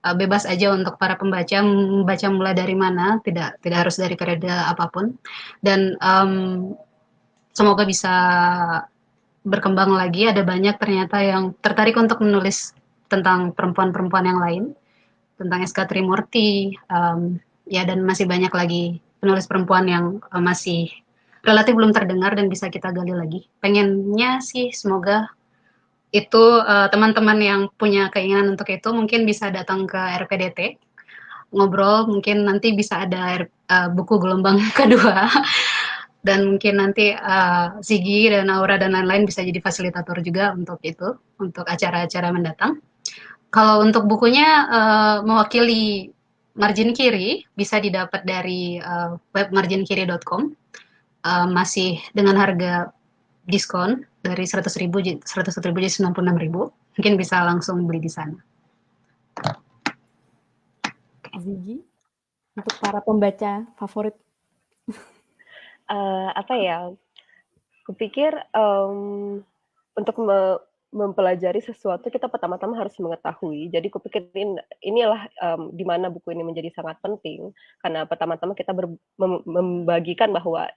bebas aja untuk para pembaca membaca mulai dari mana, tidak harus dari periode apapun, dan semoga bisa berkembang lagi. Ada banyak ternyata yang tertarik untuk menulis tentang perempuan-perempuan yang lain, tentang SK Trimurti, ya, dan masih banyak lagi penulis perempuan yang masih relatif belum terdengar dan bisa kita gali lagi. Pengennya sih semoga itu teman-teman yang punya keinginan untuk itu mungkin bisa datang ke RPDT, ngobrol, mungkin nanti bisa ada buku gelombang kedua, dan mungkin nanti Ziggy dan Aura dan lain-lain bisa jadi fasilitator juga untuk itu, untuk acara-acara mendatang. Kalau untuk bukunya mewakili Margin Kiri, bisa didapat dari web marginkiri.com, masih dengan harga diskon dari 100.000 jadi 96.000, mungkin bisa langsung beli di sana. Ziggy, untuk para pembaca favorit. Apa ya? Kupikir untuk mempelajari sesuatu kita pertama-tama harus mengetahui. Jadi kupikir inilah di mana buku ini menjadi sangat penting, karena pertama-tama kita membagikan bahwa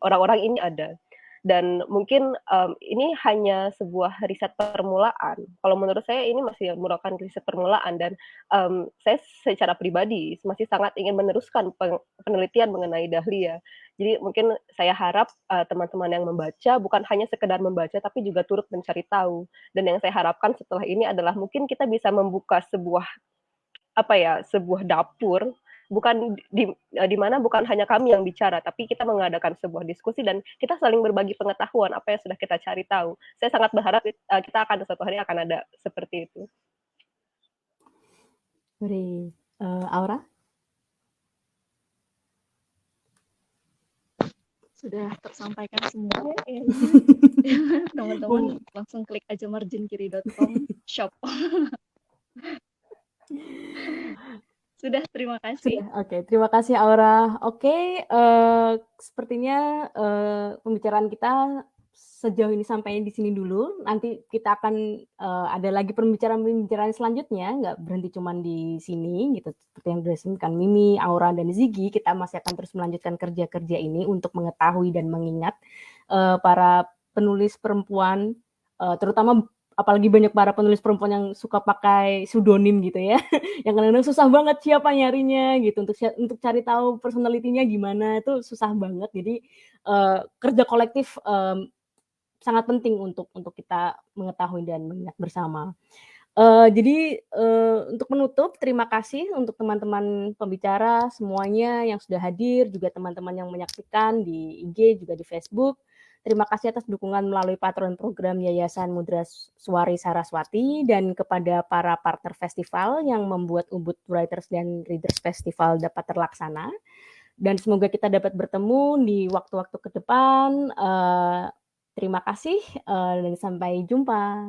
orang-orang ini ada. Dan mungkin ini hanya sebuah riset permulaan. Kalau menurut saya ini masih merupakan riset permulaan, dan saya secara pribadi masih sangat ingin meneruskan penelitian mengenai Dahlia. Jadi mungkin saya harap teman-teman yang membaca bukan hanya sekedar membaca, tapi juga turut mencari tahu. Dan yang saya harapkan setelah ini adalah mungkin kita bisa membuka sebuah dapur bukan di mana bukan hanya kami yang bicara, tapi kita mengadakan sebuah diskusi dan kita saling berbagi pengetahuan apa yang sudah kita cari tahu. Saya sangat berharap kita akan suatu hari akan ada seperti itu. Baik, Aura? Sudah tersampaikan semua ya. Teman-teman langsung klik aja marginkiri.com shop. Sudah, terima kasih. Oke, terima kasih Aura. Oke, sepertinya pembicaraan kita sejauh ini sampai di sini dulu. Nanti kita akan ada lagi pembicaraan selanjutnya, nggak berhenti cuman di sini gitu. Seperti yang disebutkan Mimi, Aura, dan Ziggy, kita masih akan terus melanjutkan kerja-kerja ini untuk mengetahui dan mengingat para penulis perempuan, terutama apalagi banyak para penulis perempuan yang suka pakai pseudonym gitu ya, yang kadang-kadang susah banget siapa nyarinya gitu, untuk cari tahu personality-nya gimana, itu susah banget. Jadi kerja kolektif sangat penting untuk kita mengetahui dan mengingat bersama. Jadi untuk menutup, terima kasih untuk teman-teman pembicara semuanya yang sudah hadir, juga teman-teman yang menyaksikan di IG, juga di Facebook. Terima kasih atas dukungan melalui patron program Yayasan Mudra Suari Saraswati, dan kepada para partner festival yang membuat Ubud Writers dan Readers Festival dapat terlaksana. Dan semoga kita dapat bertemu di waktu-waktu ke depan. Terima kasih dan sampai jumpa.